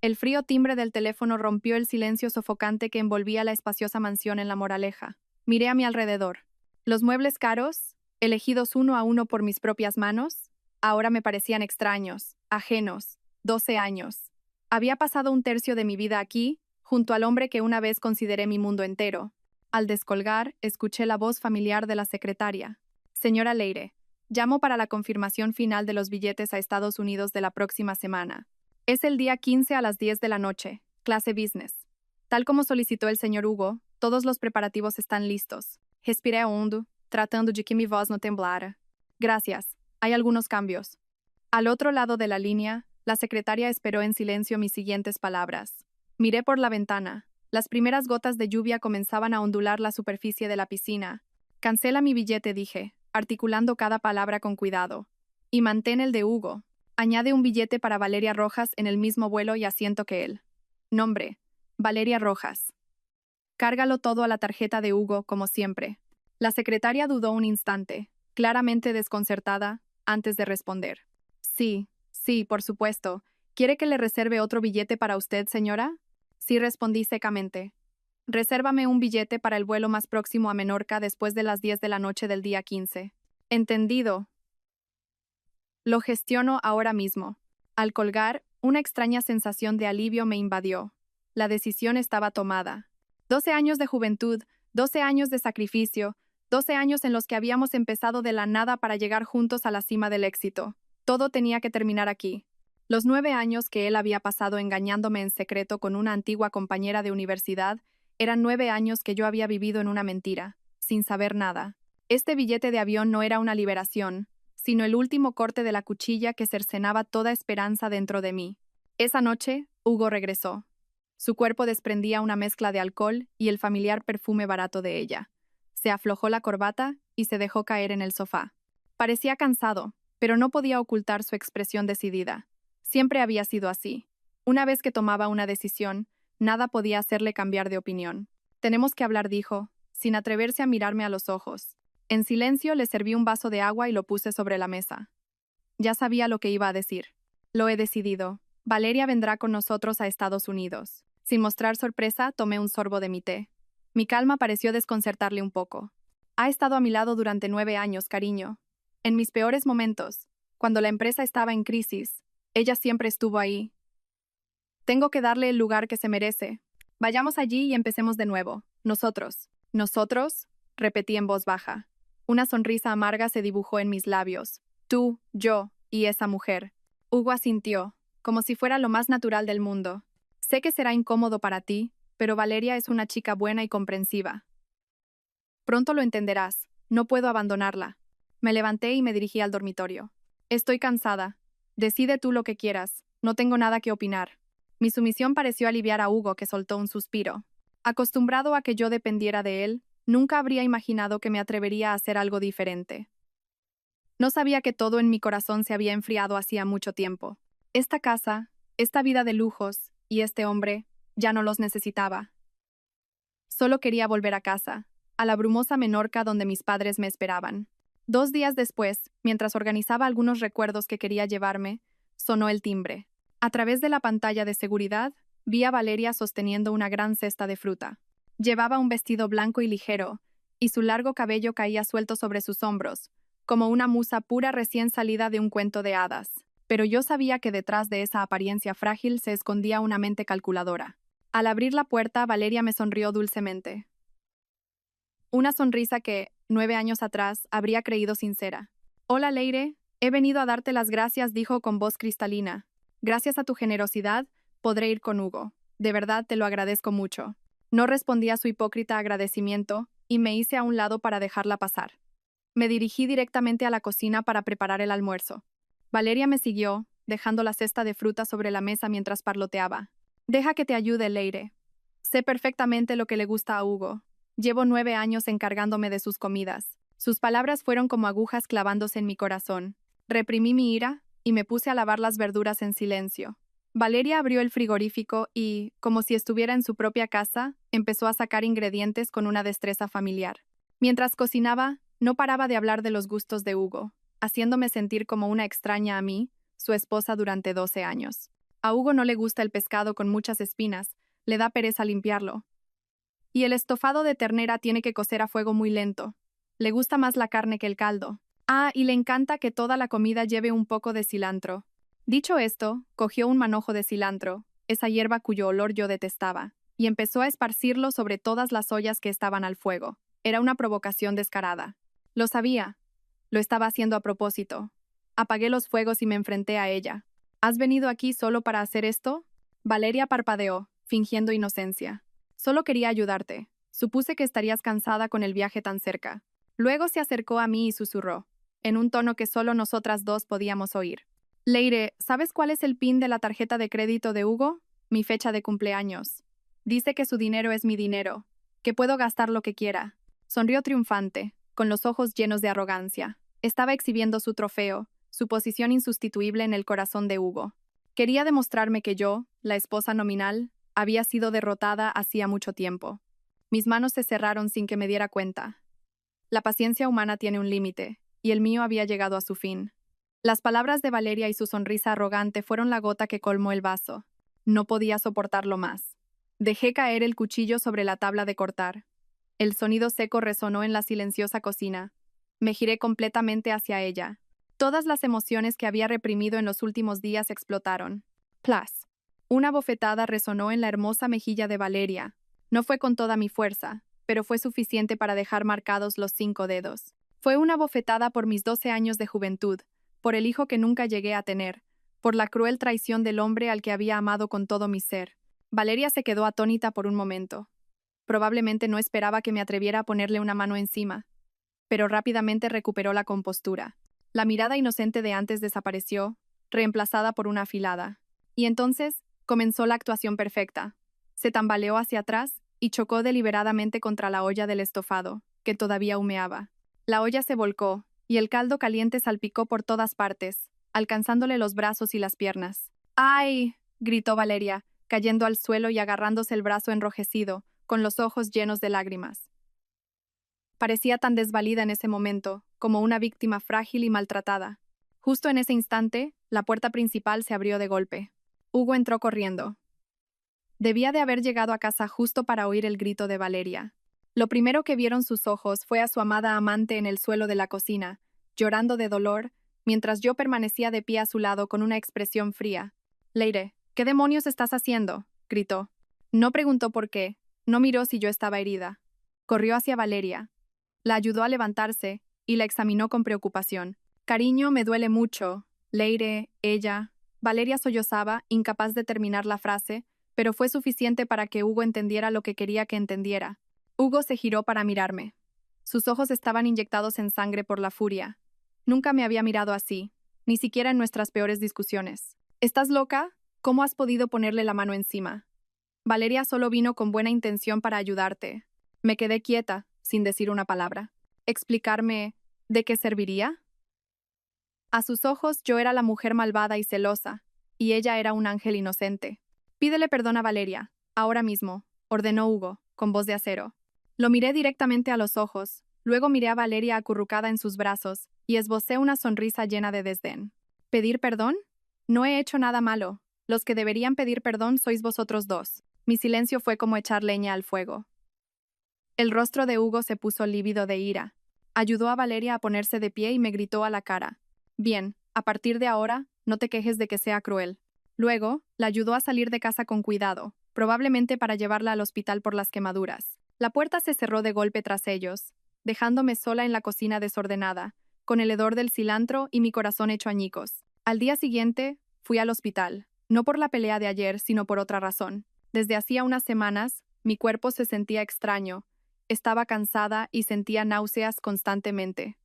El frío timbre del teléfono rompió el silencio sofocante que envolvía la espaciosa mansión en La Moraleja. Miré a mi alrededor. Los muebles caros, elegidos uno a uno por mis propias manos, ahora me parecían extraños, ajenos. 12 años. Había pasado un tercio de mi vida aquí, junto al hombre que una vez consideré mi mundo entero. Al descolgar, escuché la voz familiar de la secretaria. Señora Leire, llamo para la confirmación final de los billetes a Estados Unidos de la próxima semana. Es el día 15 a las 10 de la noche, clase business. Tal como solicitó el señor Hugo, todos los preparativos están listos. Respiré hondo, tratando de que mi voz no temblara. Gracias. Hay algunos cambios. Al otro lado de la línea, la secretaria esperó en silencio mis siguientes palabras. Miré por la ventana. Las primeras gotas de lluvia comenzaban a ondular la superficie de la piscina. Cancela mi billete, dije, articulando cada palabra con cuidado. Y mantén el de Hugo. Añade un billete para Valeria Rojas en el mismo vuelo y asiento que él. Nombre: Valeria Rojas. Cárgalo todo a la tarjeta de Hugo, como siempre. La secretaria dudó un instante, claramente desconcertada, antes de responder. Sí, sí, por supuesto. ¿Quiere que le reserve otro billete para usted, señora? Sí, respondí secamente. Resérvame un billete para el vuelo más próximo a Menorca después de las 10 de la noche del día 15. Entendido. Lo gestiono ahora mismo. Al colgar, una extraña sensación de alivio me invadió. La decisión estaba tomada. 12 años de juventud, 12 años de sacrificio, 12 años en los que habíamos empezado de la nada para llegar juntos a la cima del éxito. Todo tenía que terminar aquí. Los 9 años que él había pasado engañándome en secreto con una antigua compañera de universidad eran 9 años que yo había vivido en una mentira, sin saber nada. Este billete de avión no era una liberación, sino el último corte de la cuchilla que cercenaba toda esperanza dentro de mí. Esa noche, Hugo regresó. Su cuerpo desprendía una mezcla de alcohol y el familiar perfume barato de ella. Se aflojó la corbata y se dejó caer en el sofá. Parecía cansado, pero no podía ocultar su expresión decidida. Siempre había sido así. Una vez que tomaba una decisión, nada podía hacerle cambiar de opinión. Tenemos que hablar, dijo, sin atreverse a mirarme a los ojos. En silencio le serví un vaso de agua y lo puse sobre la mesa. Ya sabía lo que iba a decir. Lo he decidido. Valeria vendrá con nosotros a Estados Unidos. Sin mostrar sorpresa, tomé un sorbo de mi té. Mi calma pareció desconcertarle un poco. Ha estado a mi lado durante 9 años, cariño. En mis peores momentos, cuando la empresa estaba en crisis, ella siempre estuvo ahí. Tengo que darle el lugar que se merece. Vayamos allí y empecemos de nuevo. Nosotros. ¿Nosotros? Repetí en voz baja. Una sonrisa amarga se dibujó en mis labios. Tú, yo y esa mujer. Hugo asintió, como si fuera lo más natural del mundo. Sé que será incómodo para ti, pero Valeria es una chica buena y comprensiva. Pronto lo entenderás. No puedo abandonarla. Me levanté y me dirigí al dormitorio. Estoy cansada. Decide tú lo que quieras. No tengo nada que opinar. Mi sumisión pareció aliviar a Hugo, que soltó un suspiro. Acostumbrado a que yo dependiera de él, nunca habría imaginado que me atrevería a hacer algo diferente. No sabía que todo en mi corazón se había enfriado hacía mucho tiempo. Esta casa, esta vida de lujos, y este hombre, ya no los necesitaba. Solo quería volver a casa, a la brumosa Menorca donde mis padres me esperaban. 2 días después, mientras organizaba algunos recuerdos que quería llevarme, sonó el timbre. A través de la pantalla de seguridad, vi a Valeria sosteniendo una gran cesta de fruta. Llevaba un vestido blanco y ligero, y su largo cabello caía suelto sobre sus hombros, como una musa pura recién salida de un cuento de hadas. Pero yo sabía que detrás de esa apariencia frágil se escondía una mente calculadora. Al abrir la puerta, Valeria me sonrió dulcemente. Una sonrisa que, 9 años atrás, habría creído sincera. Hola, Leire, he venido a darte las gracias, dijo con voz cristalina. Gracias a tu generosidad, podré ir con Hugo. De verdad te lo agradezco mucho. No respondí a su hipócrita agradecimiento, y me hice a un lado para dejarla pasar. Me dirigí directamente a la cocina para preparar el almuerzo. Valeria me siguió, dejando la cesta de fruta sobre la mesa mientras parloteaba. Deja que te ayude, Leire. Sé perfectamente lo que le gusta a Hugo. Llevo 9 años encargándome de sus comidas. Sus palabras fueron como agujas clavándose en mi corazón. Reprimí mi ira y me puse a lavar las verduras en silencio. Valeria abrió el frigorífico y, como si estuviera en su propia casa, empezó a sacar ingredientes con una destreza familiar. Mientras cocinaba, no paraba de hablar de los gustos de Hugo, haciéndome sentir como una extraña a mí, su esposa durante 12 años. A Hugo no le gusta el pescado con muchas espinas, le da pereza limpiarlo. Y el estofado de ternera tiene que cocer a fuego muy lento. Le gusta más la carne que el caldo. Ah, y le encanta que toda la comida lleve un poco de cilantro. Dicho esto, cogió un manojo de cilantro, esa hierba cuyo olor yo detestaba, y empezó a esparcirlo sobre todas las ollas que estaban al fuego. Era una provocación descarada. Lo sabía. Lo estaba haciendo a propósito. Apagué los fuegos y me enfrenté a ella. ¿Has venido aquí solo para hacer esto? Valeria parpadeó, fingiendo inocencia. Solo quería ayudarte. Supuse que estarías cansada con el viaje tan cerca. Luego se acercó a mí y susurró, en un tono que solo nosotras dos podíamos oír. Leire, ¿sabes cuál es el PIN de la tarjeta de crédito de Hugo? Mi fecha de cumpleaños. Dice que su dinero es mi dinero, que puedo gastar lo que quiera. Sonrió triunfante, con los ojos llenos de arrogancia. Estaba exhibiendo su trofeo, su posición insustituible en el corazón de Hugo. Quería demostrarme que yo, la esposa nominal, había sido derrotada hacía mucho tiempo. Mis manos se cerraron sin que me diera cuenta. La paciencia humana tiene un límite, y el mío había llegado a su fin. Las palabras de Valeria y su sonrisa arrogante fueron la gota que colmó el vaso. No podía soportarlo más. Dejé caer el cuchillo sobre la tabla de cortar. El sonido seco resonó en la silenciosa cocina. Me giré completamente hacia ella. Todas las emociones que había reprimido en los últimos días explotaron. Plas. Una bofetada resonó en la hermosa mejilla de Valeria. No fue con toda mi fuerza, pero fue suficiente para dejar marcados los 5 dedos. Fue una bofetada por mis 12 años de juventud, por el hijo que nunca llegué a tener, por la cruel traición del hombre al que había amado con todo mi ser. Valeria se quedó atónita por un momento. Probablemente no esperaba que me atreviera a ponerle una mano encima, pero rápidamente recuperó la compostura. La mirada inocente de antes desapareció, reemplazada por una afilada. Y entonces comenzó la actuación perfecta. Se tambaleó hacia atrás y chocó deliberadamente contra la olla del estofado, que todavía humeaba. La olla se volcó, y el caldo caliente salpicó por todas partes, alcanzándole los brazos y las piernas. ¡Ay! Gritó Valeria, cayendo al suelo y agarrándose el brazo enrojecido, con los ojos llenos de lágrimas. Parecía tan desvalida en ese momento, como una víctima frágil y maltratada. Justo en ese instante, la puerta principal se abrió de golpe. Hugo entró corriendo. Debía de haber llegado a casa justo para oír el grito de Valeria. Lo primero que vieron sus ojos fue a su amada amante en el suelo de la cocina, llorando de dolor, mientras yo permanecía de pie a su lado con una expresión fría. Leire, ¿qué demonios estás haciendo? Gritó. No preguntó por qué, no miró si yo estaba herida. Corrió hacia Valeria. La ayudó a levantarse y la examinó con preocupación. Cariño, me duele mucho. Leire, ella. Valeria sollozaba, incapaz de terminar la frase, pero fue suficiente para que Hugo entendiera lo que quería que entendiera. Hugo se giró para mirarme. Sus ojos estaban inyectados en sangre por la furia. Nunca me había mirado así, ni siquiera en nuestras peores discusiones. ¿Estás loca? ¿Cómo has podido ponerle la mano encima? Valeria solo vino con buena intención para ayudarte. Me quedé quieta, sin decir una palabra. ¿Explicarme de qué serviría? A sus ojos yo era la mujer malvada y celosa, y ella era un ángel inocente. Pídele perdón a Valeria, ahora mismo, ordenó Hugo, con voz de acero. Lo miré directamente a los ojos, luego miré a Valeria acurrucada en sus brazos, y esbocé una sonrisa llena de desdén. ¿Pedir perdón? No he hecho nada malo. Los que deberían pedir perdón sois vosotros dos. Mi silencio fue como echar leña al fuego. El rostro de Hugo se puso lívido de ira. Ayudó a Valeria a ponerse de pie y me gritó a la cara. Bien, a partir de ahora, no te quejes de que sea cruel. Luego, la ayudó a salir de casa con cuidado, probablemente para llevarla al hospital por las quemaduras. La puerta se cerró de golpe tras ellos, dejándome sola en la cocina desordenada, con el hedor del cilantro y mi corazón hecho añicos. Al día siguiente, fui al hospital, no por la pelea de ayer, sino por otra razón. Desde hacía unas semanas, mi cuerpo se sentía extraño, estaba cansada y sentía náuseas constantemente.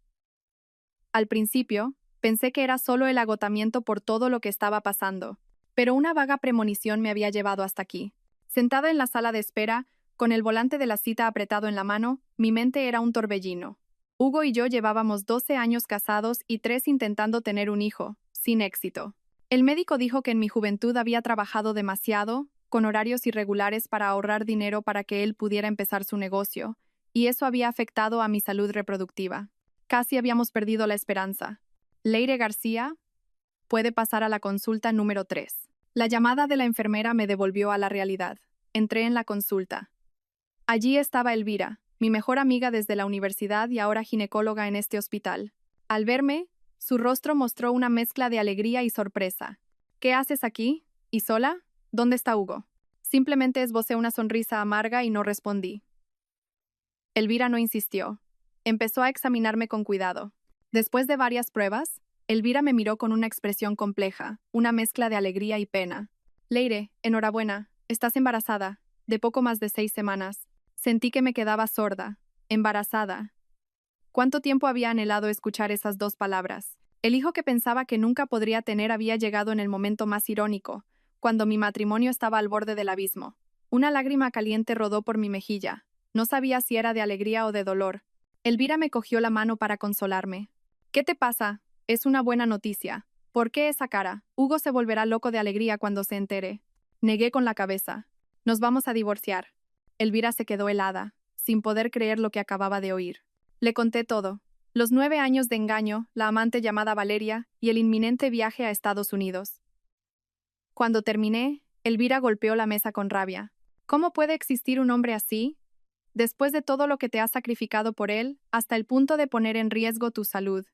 Al principio, pensé que era solo el agotamiento por todo lo que estaba pasando, pero una vaga premonición me había llevado hasta aquí. Sentada en la sala de espera, con el volante de la cita apretado en la mano, mi mente era un torbellino. Hugo y yo llevábamos 12 años casados y 3 intentando tener un hijo, sin éxito. El médico dijo que en mi juventud había trabajado demasiado, con horarios irregulares para ahorrar dinero para que él pudiera empezar su negocio, y eso había afectado a mi salud reproductiva. Casi habíamos perdido la esperanza. Leire García puede pasar a la consulta número 3. La llamada de la enfermera me devolvió a la realidad. Entré en la consulta. Allí estaba Elvira, mi mejor amiga desde la universidad y ahora ginecóloga en este hospital. Al verme, su rostro mostró una mezcla de alegría y sorpresa. ¿Qué haces aquí? ¿Y sola? ¿Dónde está Hugo? Simplemente esbocé una sonrisa amarga y no respondí. Elvira no insistió. Empezó a examinarme con cuidado. Después de varias pruebas, Elvira me miró con una expresión compleja, una mezcla de alegría y pena. Leire, enhorabuena, estás embarazada, de poco más de 6 semanas. Sentí que me quedaba sorda, embarazada. ¿Cuánto tiempo había anhelado escuchar esas dos palabras? El hijo que pensaba que nunca podría tener había llegado en el momento más irónico, cuando mi matrimonio estaba al borde del abismo. Una lágrima caliente rodó por mi mejilla. No sabía si era de alegría o de dolor. Elvira me cogió la mano para consolarme. ¿Qué te pasa? Es una buena noticia. ¿Por qué esa cara? Hugo se volverá loco de alegría cuando se entere. Negué con la cabeza. Nos vamos a divorciar. Elvira se quedó helada, sin poder creer lo que acababa de oír. Le conté todo. Los 9 años de engaño, la amante llamada Valeria y el inminente viaje a Estados Unidos. Cuando terminé, Elvira golpeó la mesa con rabia. ¿Cómo puede existir un hombre así? Después de todo lo que te has sacrificado por él, hasta el punto de poner en riesgo tu salud.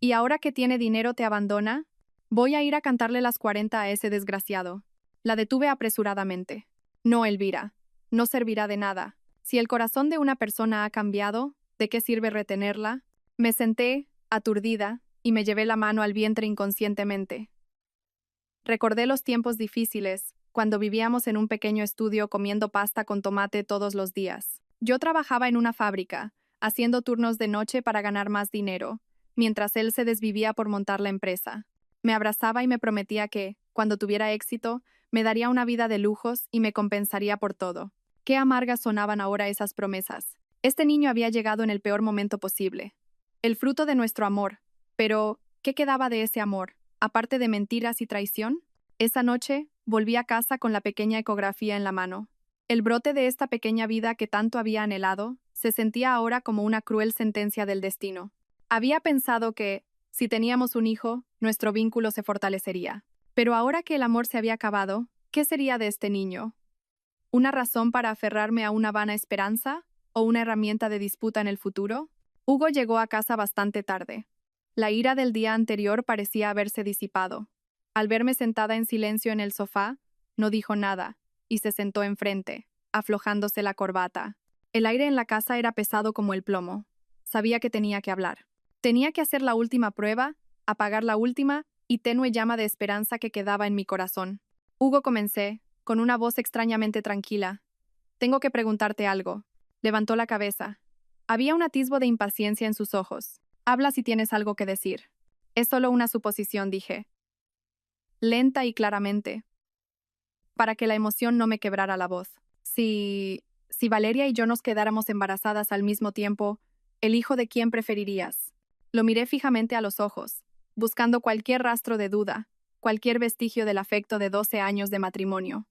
¿Y ahora que tiene dinero te abandona? Voy a ir a cantarle las 40 a ese desgraciado. La detuve apresuradamente. No, Elvira. No servirá de nada. Si el corazón de una persona ha cambiado, ¿de qué sirve retenerla? Me senté, aturdida, y me llevé la mano al vientre inconscientemente. Recordé los tiempos difíciles, cuando vivíamos en un pequeño estudio comiendo pasta con tomate todos los días. Yo trabajaba en una fábrica, haciendo turnos de noche para ganar más dinero, mientras él se desvivía por montar la empresa. Me abrazaba y me prometía que, cuando tuviera éxito, me daría una vida de lujos y me compensaría por todo. Qué amargas sonaban ahora esas promesas. Este niño había llegado en el peor momento posible. El fruto de nuestro amor. Pero, ¿qué quedaba de ese amor? Aparte de mentiras y traición, esa noche volví a casa con la pequeña ecografía en la mano. El brote de esta pequeña vida que tanto había anhelado se sentía ahora como una cruel sentencia del destino. Había pensado que, si teníamos un hijo, nuestro vínculo se fortalecería. Pero ahora que el amor se había acabado, ¿qué sería de este niño? ¿Una razón para aferrarme a una vana esperanza? ¿O una herramienta de disputa en el futuro? Hugo llegó a casa bastante tarde. La ira del día anterior parecía haberse disipado. Al verme sentada en silencio en el sofá, no dijo nada, y se sentó enfrente, aflojándose la corbata. El aire en la casa era pesado como el plomo. Sabía que tenía que hablar. Tenía que hacer la última prueba, apagar la última y tenue llama de esperanza que quedaba en mi corazón. Hugo, comencé, con una voz extrañamente tranquila. Tengo que preguntarte algo. Levantó la cabeza. Había un atisbo de impaciencia en sus ojos. Habla si tienes algo que decir. Es solo una suposición, dije. Lenta y claramente, para que la emoción no me quebrara la voz. Si Valeria y yo nos quedáramos embarazadas al mismo tiempo, ¿el hijo de quién preferirías? Lo miré fijamente a los ojos, buscando cualquier rastro de duda, cualquier vestigio del afecto de 12 años de matrimonio.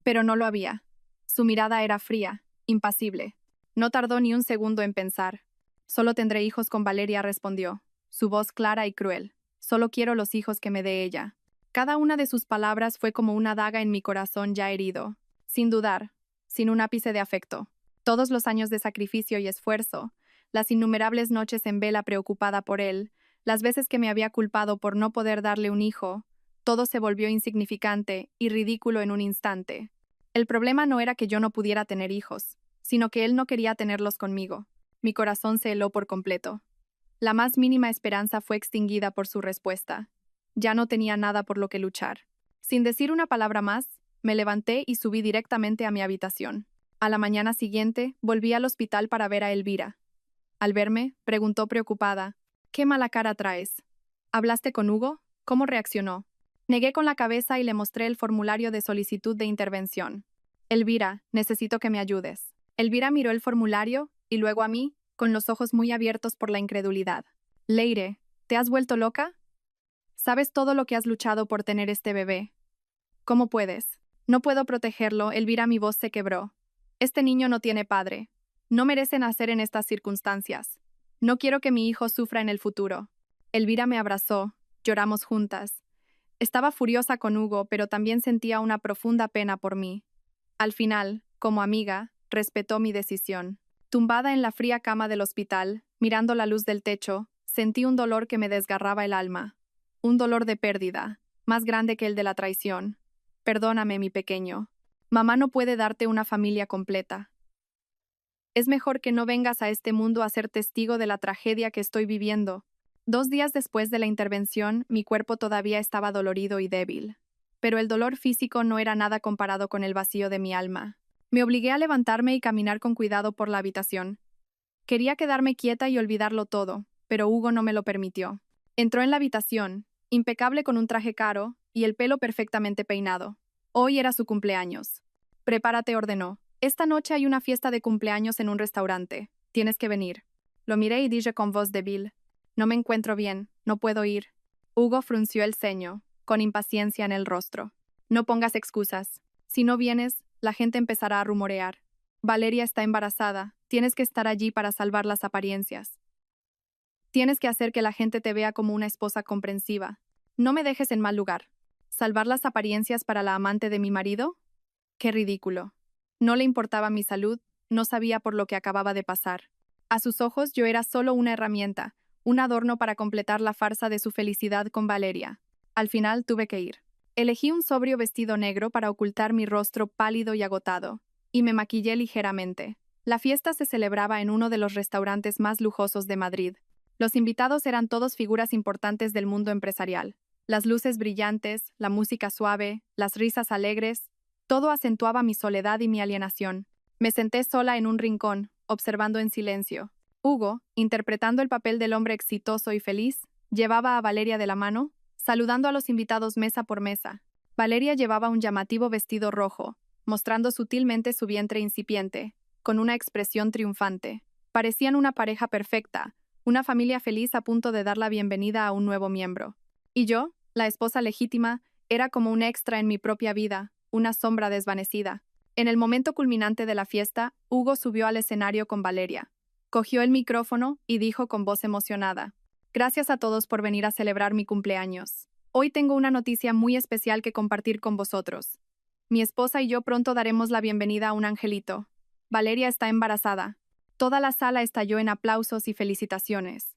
Pero no lo había. Su mirada era fría, impasible. No tardó ni un segundo en pensar. Solo tendré hijos con Valeria, respondió, su voz clara y cruel. Solo quiero los hijos que me dé ella. Cada una de sus palabras fue como una daga en mi corazón ya herido. Sin dudar, sin un ápice de afecto. Todos los años de sacrificio y esfuerzo, las innumerables noches en vela preocupada por él, las veces que me había culpado por no poder darle un hijo, todo se volvió insignificante y ridículo en un instante. El problema no era que yo no pudiera tener hijos, sino que él no quería tenerlos conmigo. Mi corazón se heló por completo. La más mínima esperanza fue extinguida por su respuesta. Ya no tenía nada por lo que luchar. Sin decir una palabra más, me levanté y subí directamente a mi habitación. A la mañana siguiente, volví al hospital para ver a Elvira. Al verme, preguntó preocupada, «¿Qué mala cara traes? ¿Hablaste con Hugo? ¿Cómo reaccionó?» Negué con la cabeza y le mostré el formulario de solicitud de intervención. «Elvira, necesito que me ayudes». Elvira miró el formulario y luego a mí, con los ojos muy abiertos por la incredulidad. «Leire, ¿te has vuelto loca? Sabes todo lo que has luchado por tener este bebé. ¿Cómo puedes? No puedo protegerlo», Elvira, mi voz se quebró. «Este niño no tiene padre. No merece nacer en estas circunstancias. No quiero que mi hijo sufra en el futuro». Elvira me abrazó, lloramos juntas. Estaba furiosa con Hugo, pero también sentía una profunda pena por mí. Al final, como amiga, respetó mi decisión. Tumbada en la fría cama del hospital, mirando la luz del techo, sentí un dolor que me desgarraba el alma. Un dolor de pérdida, más grande que el de la traición. Perdóname, mi pequeño. Mamá no puede darte una familia completa. Es mejor que no vengas a este mundo a ser testigo de la tragedia que estoy viviendo. 2 días después de la intervención, mi cuerpo todavía estaba dolorido y débil. Pero el dolor físico no era nada comparado con el vacío de mi alma. Me obligué a levantarme y caminar con cuidado por la habitación. Quería quedarme quieta y olvidarlo todo, pero Hugo no me lo permitió. Entró en la habitación, impecable con un traje caro y el pelo perfectamente peinado. Hoy era su cumpleaños. Prepárate, ordenó. Esta noche hay una fiesta de cumpleaños en un restaurante. Tienes que venir. Lo miré y dije con voz débil. No me encuentro bien, no puedo ir. Hugo frunció el ceño, con impaciencia en el rostro. No pongas excusas. Si no vienes, la gente empezará a rumorear. Valeria está embarazada. Tienes que estar allí para salvar las apariencias. Tienes que hacer que la gente te vea como una esposa comprensiva. No me dejes en mal lugar. ¿Salvar las apariencias para la amante de mi marido? Qué ridículo. No le importaba mi salud, no sabía por lo que acababa de pasar. A sus ojos yo era solo una herramienta, un adorno para completar la farsa de su felicidad con Valeria. Al final tuve que ir. Elegí un sobrio vestido negro para ocultar mi rostro pálido y agotado, y me maquillé ligeramente. La fiesta se celebraba en uno de los restaurantes más lujosos de Madrid. Los invitados eran todos figuras importantes del mundo empresarial. Las luces brillantes, la música suave, las risas alegres, todo acentuaba mi soledad y mi alienación. Me senté sola en un rincón, observando en silencio. Hugo, interpretando el papel del hombre exitoso y feliz, llevaba a Valeria de la mano, saludando a los invitados mesa por mesa. Valeria llevaba un llamativo vestido rojo, mostrando sutilmente su vientre incipiente, con una expresión triunfante. Parecían una pareja perfecta, una familia feliz a punto de dar la bienvenida a un nuevo miembro. Y yo, la esposa legítima, era como un extra en mi propia vida, una sombra desvanecida. En el momento culminante de la fiesta, Hugo subió al escenario con Valeria. Cogió el micrófono y dijo con voz emocionada: Gracias a todos por venir a celebrar mi cumpleaños. Hoy tengo una noticia muy especial que compartir con vosotros. Mi esposa y yo pronto daremos la bienvenida a un angelito. Valeria está embarazada. Toda la sala estalló en aplausos y felicitaciones.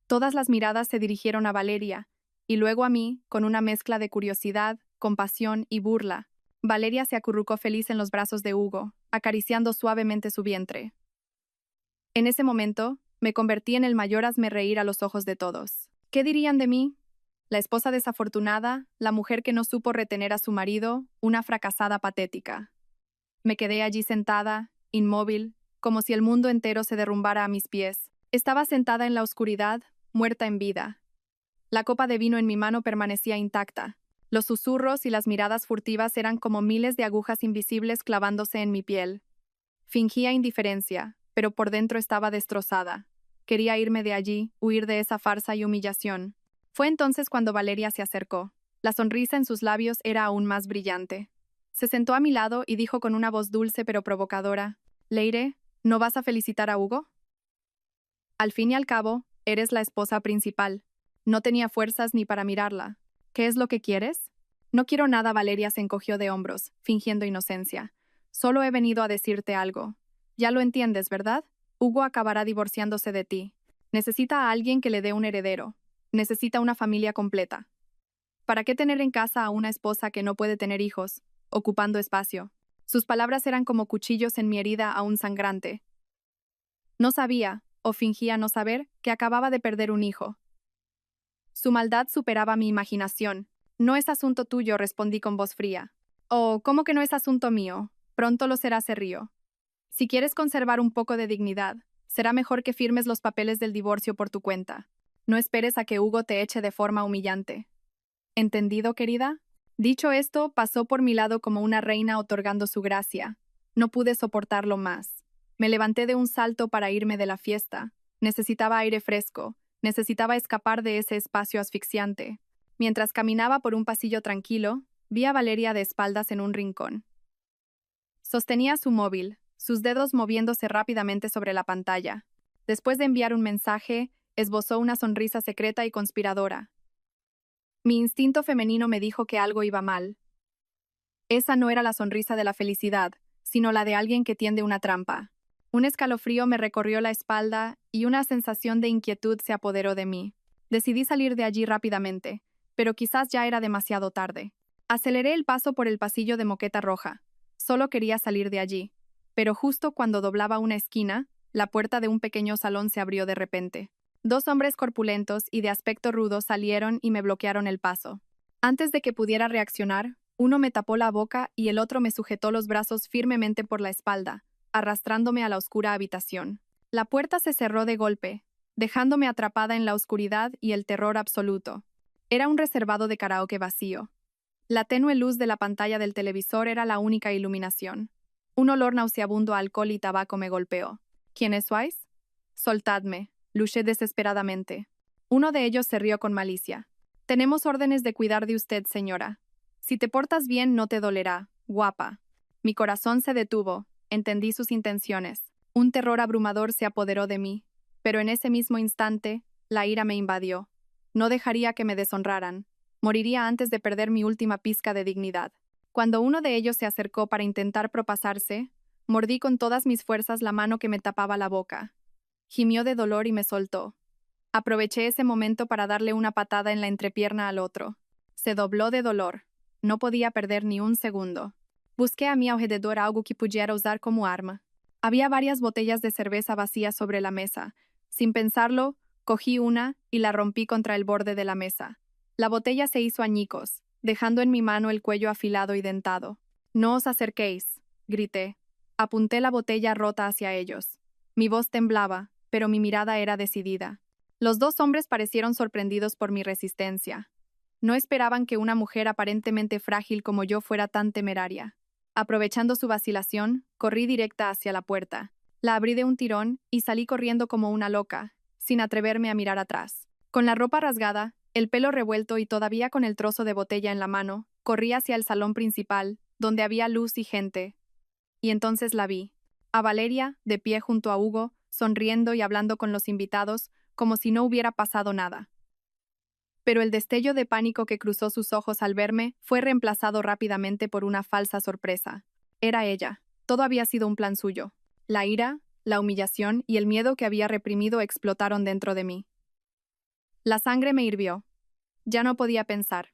Todas las miradas se dirigieron a Valeria, y luego a mí, con una mezcla de curiosidad, compasión y burla. Valeria se acurrucó feliz en los brazos de Hugo, acariciando suavemente su vientre. En ese momento, me convertí en el mayor hazmerreír a los ojos de todos. ¿Qué dirían de mí? La esposa desafortunada, la mujer que no supo retener a su marido, una fracasada patética. Me quedé allí sentada, inmóvil, como si el mundo entero se derrumbara a mis pies. Estaba sentada en la oscuridad, muerta en vida. La copa de vino en mi mano permanecía intacta. Los susurros y las miradas furtivas eran como miles de agujas invisibles clavándose en mi piel. Fingía indiferencia, pero por dentro estaba destrozada. Quería irme de allí, huir de esa farsa y humillación. Fue entonces cuando Valeria se acercó. La sonrisa en sus labios era aún más brillante. Se sentó a mi lado y dijo con una voz dulce pero provocadora: Leire, ¿no vas a felicitar a Hugo? Al fin y al cabo, eres la esposa principal. No tenía fuerzas ni para mirarla. ¿Qué es lo que quieres? No quiero nada, Valeria se encogió de hombros, fingiendo inocencia. Solo he venido a decirte algo. Ya lo entiendes, ¿verdad? Hugo acabará divorciándose de ti. Necesita a alguien que le dé un heredero. Necesita una familia completa. ¿Para qué tener en casa a una esposa que no puede tener hijos, ocupando espacio? Sus palabras eran como cuchillos en mi herida aún sangrante. No sabía, o fingía no saber, que acababa de perder un hijo. Su maldad superaba mi imaginación. No es asunto tuyo, respondí con voz fría. Oh, ¿cómo que no es asunto mío? Pronto lo será, se rió. Si quieres conservar un poco de dignidad, será mejor que firmes los papeles del divorcio por tu cuenta. No esperes a que Hugo te eche de forma humillante. ¿Entendido, querida? Dicho esto, pasó por mi lado como una reina otorgando su gracia. No pude soportarlo más. Me levanté de un salto para irme de la fiesta. Necesitaba aire fresco. Necesitaba escapar de ese espacio asfixiante. Mientras caminaba por un pasillo tranquilo, vi a Valeria de espaldas en un rincón. Sostenía su móvil, sus dedos moviéndose rápidamente sobre la pantalla. Después de enviar un mensaje, esbozó una sonrisa secreta y conspiradora. Mi instinto femenino me dijo que algo iba mal. Esa no era la sonrisa de la felicidad, sino la de alguien que tiende una trampa. Un escalofrío me recorrió la espalda y una sensación de inquietud se apoderó de mí. Decidí salir de allí rápidamente, pero quizás ya era demasiado tarde. Aceleré el paso por el pasillo de moqueta roja. Solo quería salir de allí. Pero justo cuando doblaba una esquina, la puerta de un pequeño salón se abrió de repente. Dos hombres corpulentos y de aspecto rudo salieron y me bloquearon el paso. Antes de que pudiera reaccionar, uno me tapó la boca y el otro me sujetó los brazos firmemente por la espalda, arrastrándome a la oscura habitación. La puerta se cerró de golpe, dejándome atrapada en la oscuridad y el terror absoluto. Era un reservado de karaoke vacío. La tenue luz de la pantalla del televisor era la única iluminación. Un olor nauseabundo a alcohol y tabaco me golpeó. ¿Quiénes sois? Soltadme, luché desesperadamente. Uno de ellos se rió con malicia. Tenemos órdenes de cuidar de usted, señora. Si te portas bien, no te dolerá, guapa. Mi corazón se detuvo, entendí sus intenciones. Un terror abrumador se apoderó de mí, pero en ese mismo instante, la ira me invadió. No dejaría que me deshonraran. Moriría antes de perder mi última pizca de dignidad. Cuando uno de ellos se acercó para intentar propasarse, mordí con todas mis fuerzas la mano que me tapaba la boca. Gimió de dolor y me soltó. Aproveché ese momento para darle una patada en la entrepierna al otro. Se dobló de dolor. No podía perder ni un segundo. Busqué a mi alrededor algo que pudiera usar como arma. Había varias botellas de cerveza vacías sobre la mesa. Sin pensarlo, cogí una y la rompí contra el borde de la mesa. La botella se hizo añicos, dejando en mi mano el cuello afilado y dentado. «No os acerquéis», grité. Apunté la botella rota hacia ellos. Mi voz temblaba, pero mi mirada era decidida. Los dos hombres parecieron sorprendidos por mi resistencia. No esperaban que una mujer aparentemente frágil como yo fuera tan temeraria. Aprovechando su vacilación, corrí directa hacia la puerta. La abrí de un tirón y salí corriendo como una loca, sin atreverme a mirar atrás. Con la ropa rasgada, el pelo revuelto y todavía con el trozo de botella en la mano, corrí hacia el salón principal, donde había luz y gente. Y entonces la vi. A Valeria, de pie junto a Hugo, sonriendo y hablando con los invitados, como si no hubiera pasado nada. Pero el destello de pánico que cruzó sus ojos al verme fue reemplazado rápidamente por una falsa sorpresa. Era ella. Todo había sido un plan suyo. La ira, la humillación y el miedo que había reprimido explotaron dentro de mí. La sangre me hirvió. Ya no podía pensar.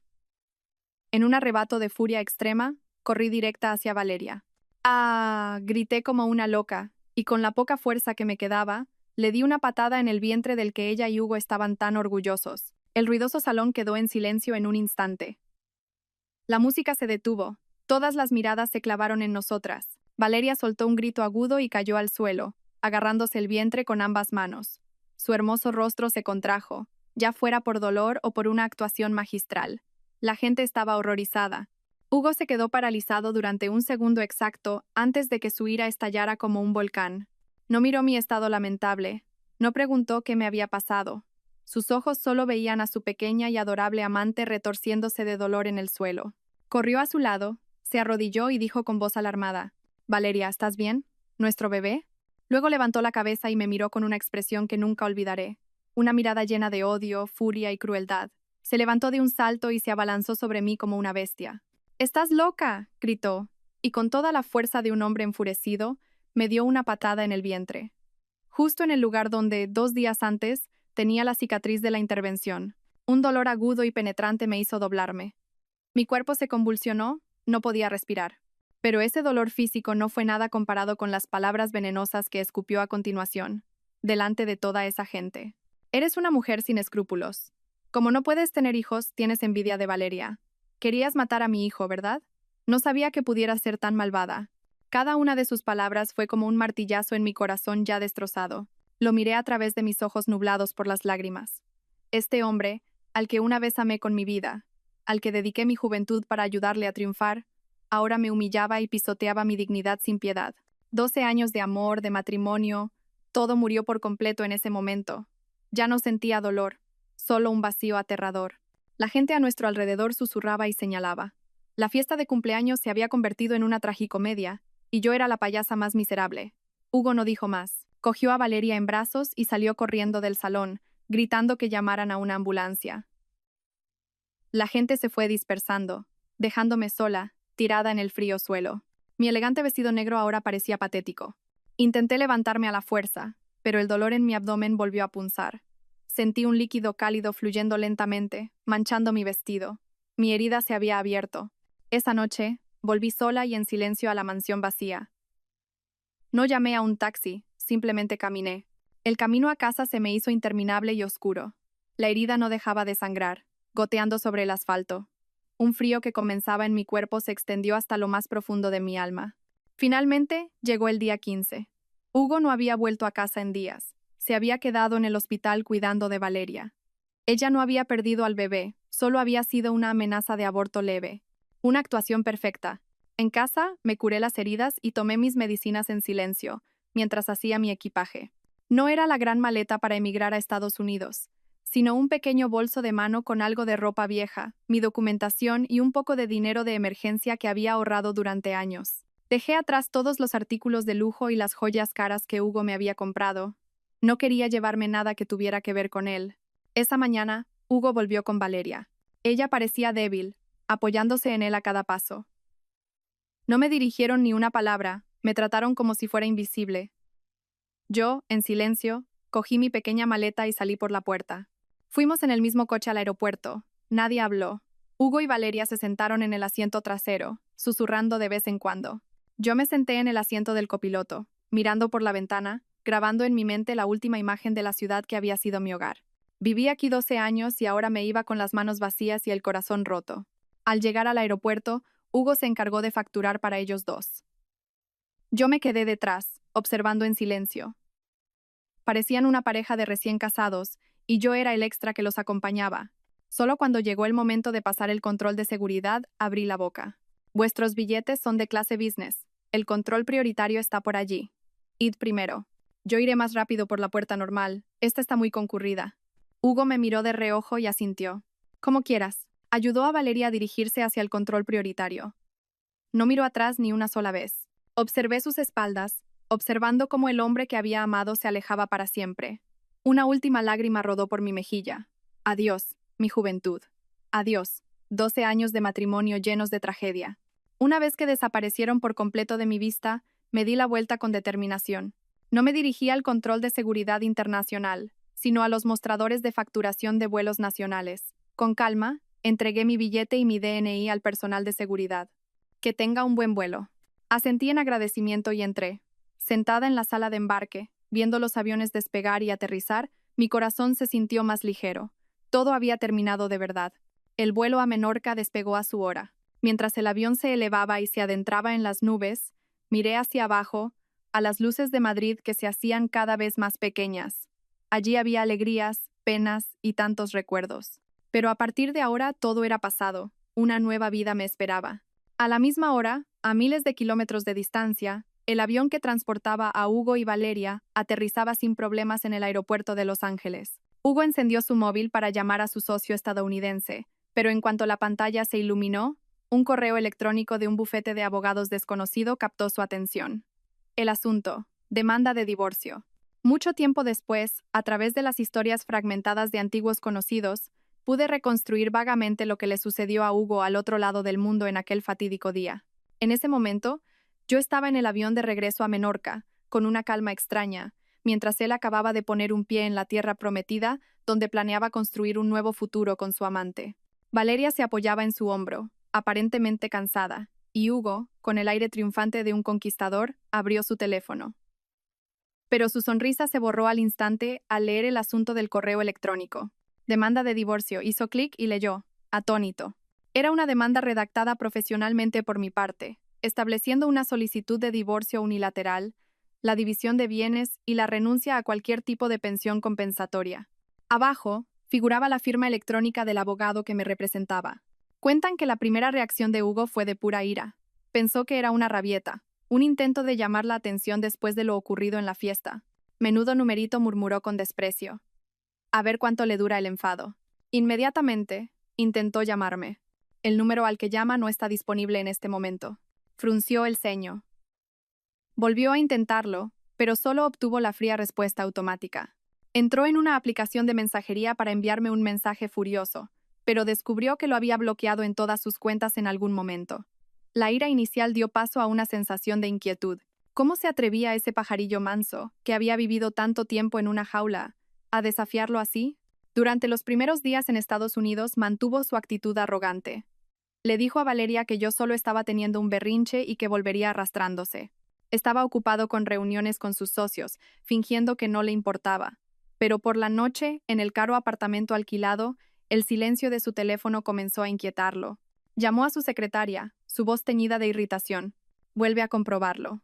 En un arrebato de furia extrema, corrí directa hacia Valeria. ¡Ah!, grité como una loca, y con la poca fuerza que me quedaba, le di una patada en el vientre del que ella y Hugo estaban tan orgullosos. El ruidoso salón quedó en silencio en un instante. La música se detuvo. Todas las miradas se clavaron en nosotras. Valeria soltó un grito agudo y cayó al suelo, agarrándose el vientre con ambas manos. Su hermoso rostro se contrajo, ya fuera por dolor o por una actuación magistral. La gente estaba horrorizada. Hugo se quedó paralizado durante un segundo exacto antes de que su ira estallara como un volcán. No miró mi estado lamentable. No preguntó qué me había pasado. Sus ojos solo veían a su pequeña y adorable amante retorciéndose de dolor en el suelo. Corrió a su lado, se arrodilló y dijo con voz alarmada: «Valeria, ¿estás bien? ¿Nuestro bebé?» Luego levantó la cabeza y me miró con una expresión que nunca olvidaré. Una mirada llena de odio, furia y crueldad. Se levantó de un salto y se abalanzó sobre mí como una bestia. «¡Estás loca!», gritó, y con toda la fuerza de un hombre enfurecido, me dio una patada en el vientre. Justo en el lugar donde, 2 días antes, tenía la cicatriz de la intervención. Un dolor agudo y penetrante me hizo doblarme. Mi cuerpo se convulsionó, no podía respirar. Pero ese dolor físico no fue nada comparado con las palabras venenosas que escupió a continuación, delante de toda esa gente. «Eres una mujer sin escrúpulos. Como no puedes tener hijos, tienes envidia de Valeria. Querías matar a mi hijo, ¿verdad? No sabía que pudieras ser tan malvada». Cada una de sus palabras fue como un martillazo en mi corazón ya destrozado. Lo miré a través de mis ojos nublados por las lágrimas. Este hombre, al que una vez amé con mi vida, al que dediqué mi juventud para ayudarle a triunfar, ahora me humillaba y pisoteaba mi dignidad sin piedad. 12 años de amor, de matrimonio, todo murió por completo en ese momento. Ya no sentía dolor, solo un vacío aterrador. La gente a nuestro alrededor susurraba y señalaba. La fiesta de cumpleaños se había convertido en una tragicomedia, y yo era la payasa más miserable. Hugo no dijo más. Cogió a Valeria en brazos y salió corriendo del salón, gritando que llamaran a una ambulancia. La gente se fue dispersando, dejándome sola, tirada en el frío suelo. Mi elegante vestido negro ahora parecía patético. Intenté levantarme a la fuerza, pero el dolor en mi abdomen volvió a punzar. Sentí un líquido cálido fluyendo lentamente, manchando mi vestido. Mi herida se había abierto. Esa noche, volví sola y en silencio a la mansión vacía. No llamé a un taxi, simplemente caminé. El camino a casa se me hizo interminable y oscuro. La herida no dejaba de sangrar, goteando sobre el asfalto. Un frío que comenzaba en mi cuerpo se extendió hasta lo más profundo de mi alma. Finalmente, llegó el día 15. Hugo no había vuelto a casa en días. Se había quedado en el hospital cuidando de Valeria. Ella no había perdido al bebé, solo había sido una amenaza de aborto leve. Una actuación perfecta. En casa, me curé las heridas y tomé mis medicinas en silencio, mientras hacía mi equipaje. No era la gran maleta para emigrar a Estados Unidos, sino un pequeño bolso de mano con algo de ropa vieja, mi documentación y un poco de dinero de emergencia que había ahorrado durante años. Dejé atrás todos los artículos de lujo y las joyas caras que Hugo me había comprado. No quería llevarme nada que tuviera que ver con él. Esa mañana, Hugo volvió con Valeria. Ella parecía débil, apoyándose en él a cada paso. No me dirigieron ni una palabra, me trataron como si fuera invisible. Yo, en silencio, cogí mi pequeña maleta y salí por la puerta. Fuimos en el mismo coche al aeropuerto. Nadie habló. Hugo y Valeria se sentaron en el asiento trasero, susurrando de vez en cuando. Yo me senté en el asiento del copiloto, mirando por la ventana, grabando en mi mente la última imagen de la ciudad que había sido mi hogar. Viví aquí 12 años y ahora me iba con las manos vacías y el corazón roto. Al llegar al aeropuerto, Hugo se encargó de facturar para ellos dos. Yo me quedé detrás, observando en silencio. Parecían una pareja de recién casados, y yo era el extra que los acompañaba. Solo cuando llegó el momento de pasar el control de seguridad, abrí la boca. Vuestros billetes son de clase business. El control prioritario está por allí. Id primero. Yo iré más rápido por la puerta normal. Esta está muy concurrida. Hugo me miró de reojo y asintió. Como quieras. Ayudó a Valeria a dirigirse hacia el control prioritario. No miró atrás ni una sola vez. Observé sus espaldas, observando cómo el hombre que había amado se alejaba para siempre. Una última lágrima rodó por mi mejilla. Adiós, mi juventud. Adiós, 12 años de matrimonio llenos de tragedia. Una vez que desaparecieron por completo de mi vista, me di la vuelta con determinación. No me dirigí al control de seguridad internacional, sino a los mostradores de facturación de vuelos nacionales. Con calma, entregué mi billete y mi DNI al personal de seguridad. Que tenga un buen vuelo. Asentí en agradecimiento y entré. Sentada en la sala de embarque, viendo los aviones despegar y aterrizar, mi corazón se sintió más ligero. Todo había terminado de verdad. El vuelo a Menorca despegó a su hora. Mientras el avión se elevaba y se adentraba en las nubes, miré hacia abajo, a las luces de Madrid que se hacían cada vez más pequeñas. Allí había alegrías, penas y tantos recuerdos. Pero a partir de ahora todo era pasado. Una nueva vida me esperaba. A la misma hora, a miles de kilómetros de distancia, el avión que transportaba a Hugo y Valeria aterrizaba sin problemas en el aeropuerto de Los Ángeles. Hugo encendió su móvil para llamar a su socio estadounidense, pero en cuanto la pantalla se iluminó, un correo electrónico de un bufete de abogados desconocido captó su atención. El asunto: demanda de divorcio. Mucho tiempo después, a través de las historias fragmentadas de antiguos conocidos, pude reconstruir vagamente lo que le sucedió a Hugo al otro lado del mundo en aquel fatídico día. En ese momento, yo estaba en el avión de regreso a Menorca, con una calma extraña, mientras él acababa de poner un pie en la tierra prometida, donde planeaba construir un nuevo futuro con su amante. Valeria se apoyaba en su hombro, aparentemente cansada, y Hugo, con el aire triunfante de un conquistador, abrió su teléfono. Pero su sonrisa se borró al instante al leer el asunto del correo electrónico. Demanda de divorcio. Hizo clic y leyó, atónito. Era una demanda redactada profesionalmente por mi parte, estableciendo una solicitud de divorcio unilateral, la división de bienes y la renuncia a cualquier tipo de pensión compensatoria. Abajo, figuraba la firma electrónica del abogado que me representaba. Cuentan que la primera reacción de Hugo fue de pura ira. Pensó que era una rabieta, un intento de llamar la atención después de lo ocurrido en la fiesta. Menudo numerito, murmuró con desprecio. A ver cuánto le dura el enfado. Inmediatamente, intentó llamarme. El número al que llama no está disponible en este momento. Frunció el ceño. Volvió a intentarlo, pero solo obtuvo la fría respuesta automática. Entró en una aplicación de mensajería para enviarme un mensaje furioso, pero descubrió que lo había bloqueado en todas sus cuentas en algún momento. La ira inicial dio paso a una sensación de inquietud. ¿Cómo se atrevía ese pajarillo manso, que había vivido tanto tiempo en una jaula, a desafiarlo así? Durante los primeros días en Estados Unidos mantuvo su actitud arrogante. Le dijo a Valeria que yo solo estaba teniendo un berrinche y que volvería arrastrándose. Estaba ocupado con reuniones con sus socios, fingiendo que no le importaba. Pero por la noche, en el caro apartamento alquilado, el silencio de su teléfono comenzó a inquietarlo. Llamó a su secretaria, su voz teñida de irritación. Vuelve a comprobarlo.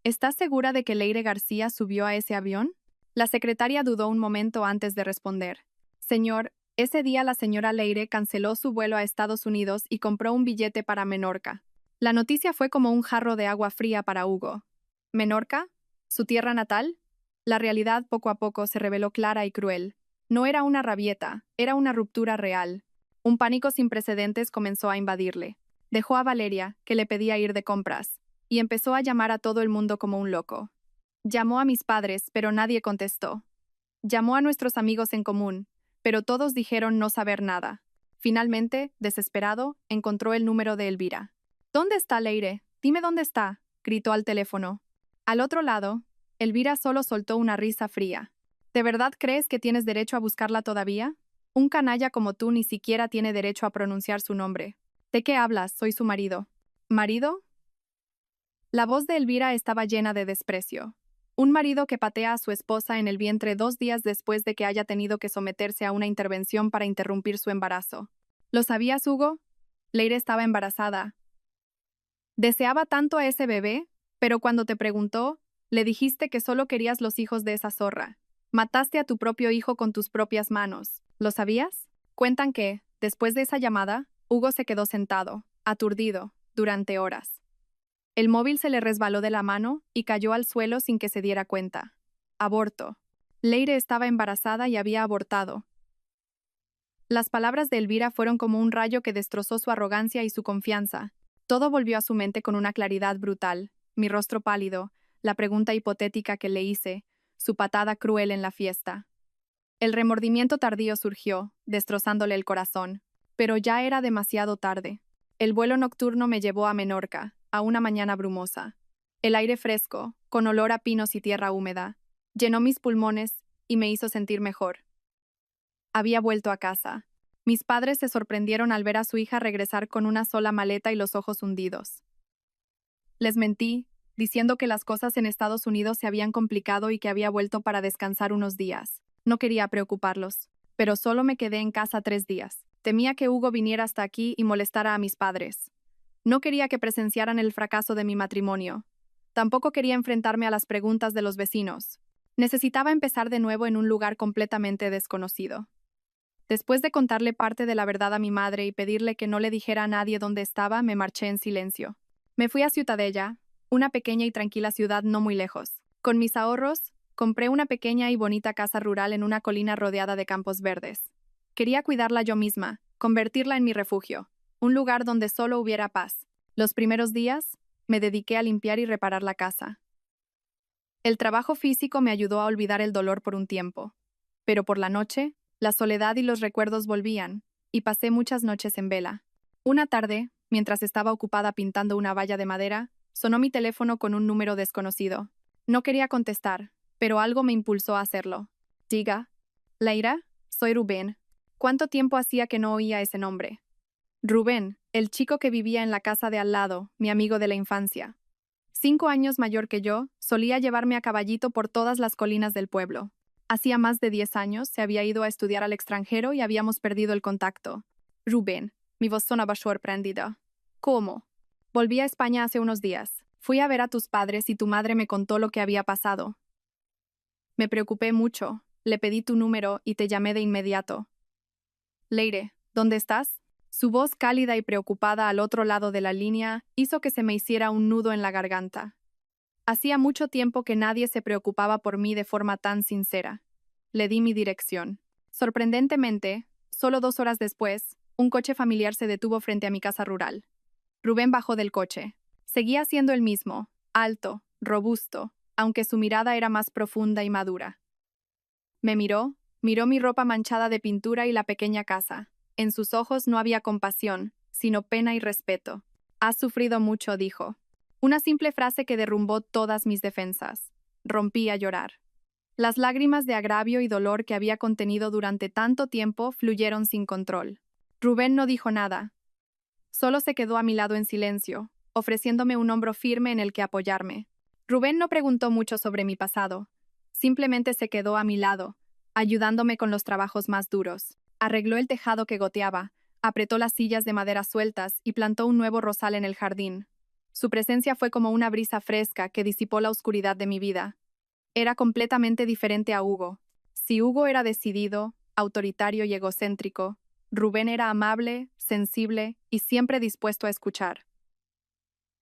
¿Estás segura de que Leire García subió a ese avión? La secretaria dudó un momento antes de responder. Señor, ese día la señora Leire canceló su vuelo a Estados Unidos y compró un billete para Menorca. La noticia fue como un jarro de agua fría para Hugo. ¿Menorca? ¿Su tierra natal? La realidad poco a poco se reveló clara y cruel. No era una rabieta, era una ruptura real. Un pánico sin precedentes comenzó a invadirle. Dejó a Valeria, que le pedía ir de compras, y empezó a llamar a todo el mundo como un loco. Llamó a mis padres, pero nadie contestó. Llamó a nuestros amigos en común, pero todos dijeron no saber nada. Finalmente, desesperado, encontró el número de Elvira. ¿Dónde está Leire? Dime dónde está, gritó al teléfono. Al otro lado, Elvira solo soltó una risa fría. ¿De verdad crees que tienes derecho a buscarla todavía? Un canalla como tú ni siquiera tiene derecho a pronunciar su nombre. ¿De qué hablas? Soy su marido. ¿Marido? La voz de Elvira estaba llena de desprecio. Un marido que patea a su esposa en el vientre 2 días después de que haya tenido que someterse a una intervención para interrumpir su embarazo. ¿Lo sabías, Hugo? Leire estaba embarazada. Deseaba tanto a ese bebé, pero cuando te preguntó, le dijiste que solo querías los hijos de esa zorra. Mataste a tu propio hijo con tus propias manos. ¿Lo sabías? Cuentan que, después de esa llamada, Hugo se quedó sentado, aturdido, durante horas. El móvil se le resbaló de la mano y cayó al suelo sin que se diera cuenta. Aborto. Leire estaba embarazada y había abortado. Las palabras de Elvira fueron como un rayo que destrozó su arrogancia y su confianza. Todo volvió a su mente con una claridad brutal. Mi rostro pálido, la pregunta hipotética que le hice, su patada cruel en la fiesta. El remordimiento tardío surgió, destrozándole el corazón. Pero ya era demasiado tarde. El vuelo nocturno me llevó a Menorca, a una mañana brumosa. El aire fresco, con olor a pinos y tierra húmeda, llenó mis pulmones y me hizo sentir mejor. Había vuelto a casa. Mis padres se sorprendieron al ver a su hija regresar con una sola maleta y los ojos hundidos. Les mentí, diciendo que las cosas en Estados Unidos se habían complicado y que había vuelto para descansar unos días. No quería preocuparlos, pero solo me quedé en casa 3 días. Temía que Hugo viniera hasta aquí y molestara a mis padres. No quería que presenciaran el fracaso de mi matrimonio. Tampoco quería enfrentarme a las preguntas de los vecinos. Necesitaba empezar de nuevo en un lugar completamente desconocido. Después de contarle parte de la verdad a mi madre y pedirle que no le dijera a nadie dónde estaba, me marché en silencio. Me fui a Ciutadella, una pequeña y tranquila ciudad no muy lejos. Con mis ahorros, compré una pequeña y bonita casa rural en una colina rodeada de campos verdes. Quería cuidarla yo misma, convertirla en mi refugio, un lugar donde solo hubiera paz. Los primeros días, me dediqué a limpiar y reparar la casa. El trabajo físico me ayudó a olvidar el dolor por un tiempo, pero por la noche, la soledad y los recuerdos volvían, y pasé muchas noches en vela. Una tarde, mientras estaba ocupada pintando una valla de madera, sonó mi teléfono con un número desconocido. No quería contestar, pero algo me impulsó a hacerlo. Diga. Leira, soy Rubén. ¿Cuánto tiempo hacía que no oía ese nombre? Rubén, el chico que vivía en la casa de al lado, mi amigo de la infancia. 5 años mayor que yo, solía llevarme a caballito por todas las colinas del pueblo. Hacía más de 10 años se había ido a estudiar al extranjero y habíamos perdido el contacto. Rubén, mi voz sonaba sorprendida. ¿Cómo? Volví a España hace unos días. Fui a ver a tus padres y tu madre me contó lo que había pasado. Me preocupé mucho, le pedí tu número y te llamé de inmediato. Leire, ¿dónde estás? Su voz cálida y preocupada al otro lado de la línea hizo que se me hiciera un nudo en la garganta. Hacía mucho tiempo que nadie se preocupaba por mí de forma tan sincera. Le di mi dirección. Sorprendentemente, solo 2 horas después, un coche familiar se detuvo frente a mi casa rural. Rubén bajó del coche. Seguía siendo el mismo, alto, robusto, aunque su mirada era más profunda y madura. Me miró mi ropa manchada de pintura y la pequeña casa. En sus ojos no había compasión, sino pena y respeto. Has sufrido mucho, dijo. Una simple frase que derrumbó todas mis defensas. Rompí a llorar. Las lágrimas de agravio y dolor que había contenido durante tanto tiempo fluyeron sin control. Rubén no dijo nada. Solo se quedó a mi lado en silencio, ofreciéndome un hombro firme en el que apoyarme. Rubén no preguntó mucho sobre mi pasado. Simplemente se quedó a mi lado, ayudándome con los trabajos más duros. Arregló el tejado que goteaba, apretó las sillas de madera sueltas y plantó un nuevo rosal en el jardín. Su presencia fue como una brisa fresca que disipó la oscuridad de mi vida. Era completamente diferente a Hugo. Si Hugo era decidido, autoritario y egocéntrico, Rubén era amable, sensible y siempre dispuesto a escuchar.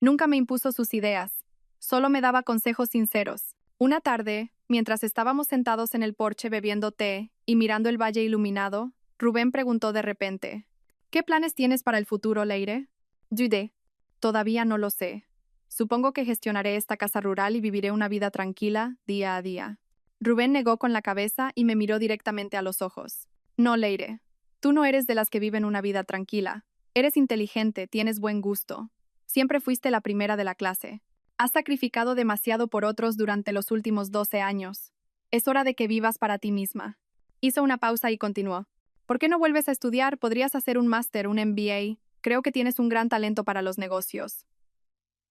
Nunca me impuso sus ideas, solo me daba consejos sinceros. Una tarde, mientras estábamos sentados en el porche bebiendo té y mirando el valle iluminado, Rubén preguntó de repente: ¿Qué planes tienes para el futuro, Leire? Dudé. Todavía no lo sé. Supongo que gestionaré esta casa rural y viviré una vida tranquila, día a día. Rubén negó con la cabeza y me miró directamente a los ojos. No, Leire. Tú no eres de las que viven una vida tranquila. Eres inteligente, tienes buen gusto. Siempre fuiste la primera de la clase. Has sacrificado demasiado por otros durante los últimos 12 años. Es hora de que vivas para ti misma. Hizo una pausa y continuó. ¿Por qué no vuelves a estudiar? Podrías hacer un máster, un MBA. Creo que tienes un gran talento para los negocios.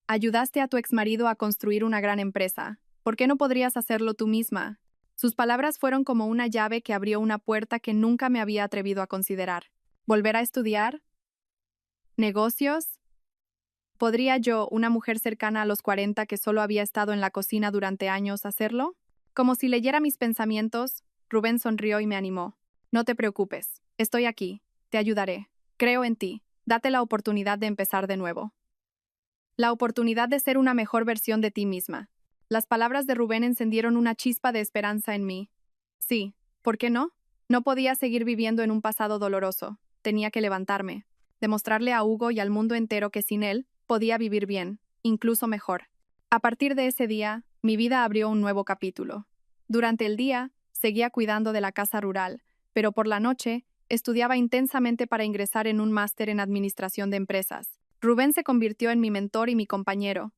Ayudaste a tu exmarido a construir una gran empresa. ¿Por qué no podrías hacerlo tú misma? Sus palabras fueron como una llave que abrió una puerta que nunca me había atrevido a considerar. ¿Volver a estudiar? ¿Negocios? ¿Podría yo, una mujer cercana a los 40 que solo había estado en la cocina durante años, hacerlo? Como si leyera mis pensamientos, Rubén sonrió y me animó. No te preocupes, estoy aquí, te ayudaré. Creo en ti, date la oportunidad de empezar de nuevo. La oportunidad de ser una mejor versión de ti misma. Las palabras de Rubén encendieron una chispa de esperanza en mí. Sí, ¿por qué no? No podía seguir viviendo en un pasado doloroso. Tenía que levantarme, demostrarle a Hugo y al mundo entero que sin él podía vivir bien, incluso mejor. A partir de ese día, mi vida abrió un nuevo capítulo. Durante el día, seguía cuidando de la casa rural, pero por la noche, estudiaba intensamente para ingresar en un máster en administración de empresas. Rubén se convirtió en mi mentor y mi compañero.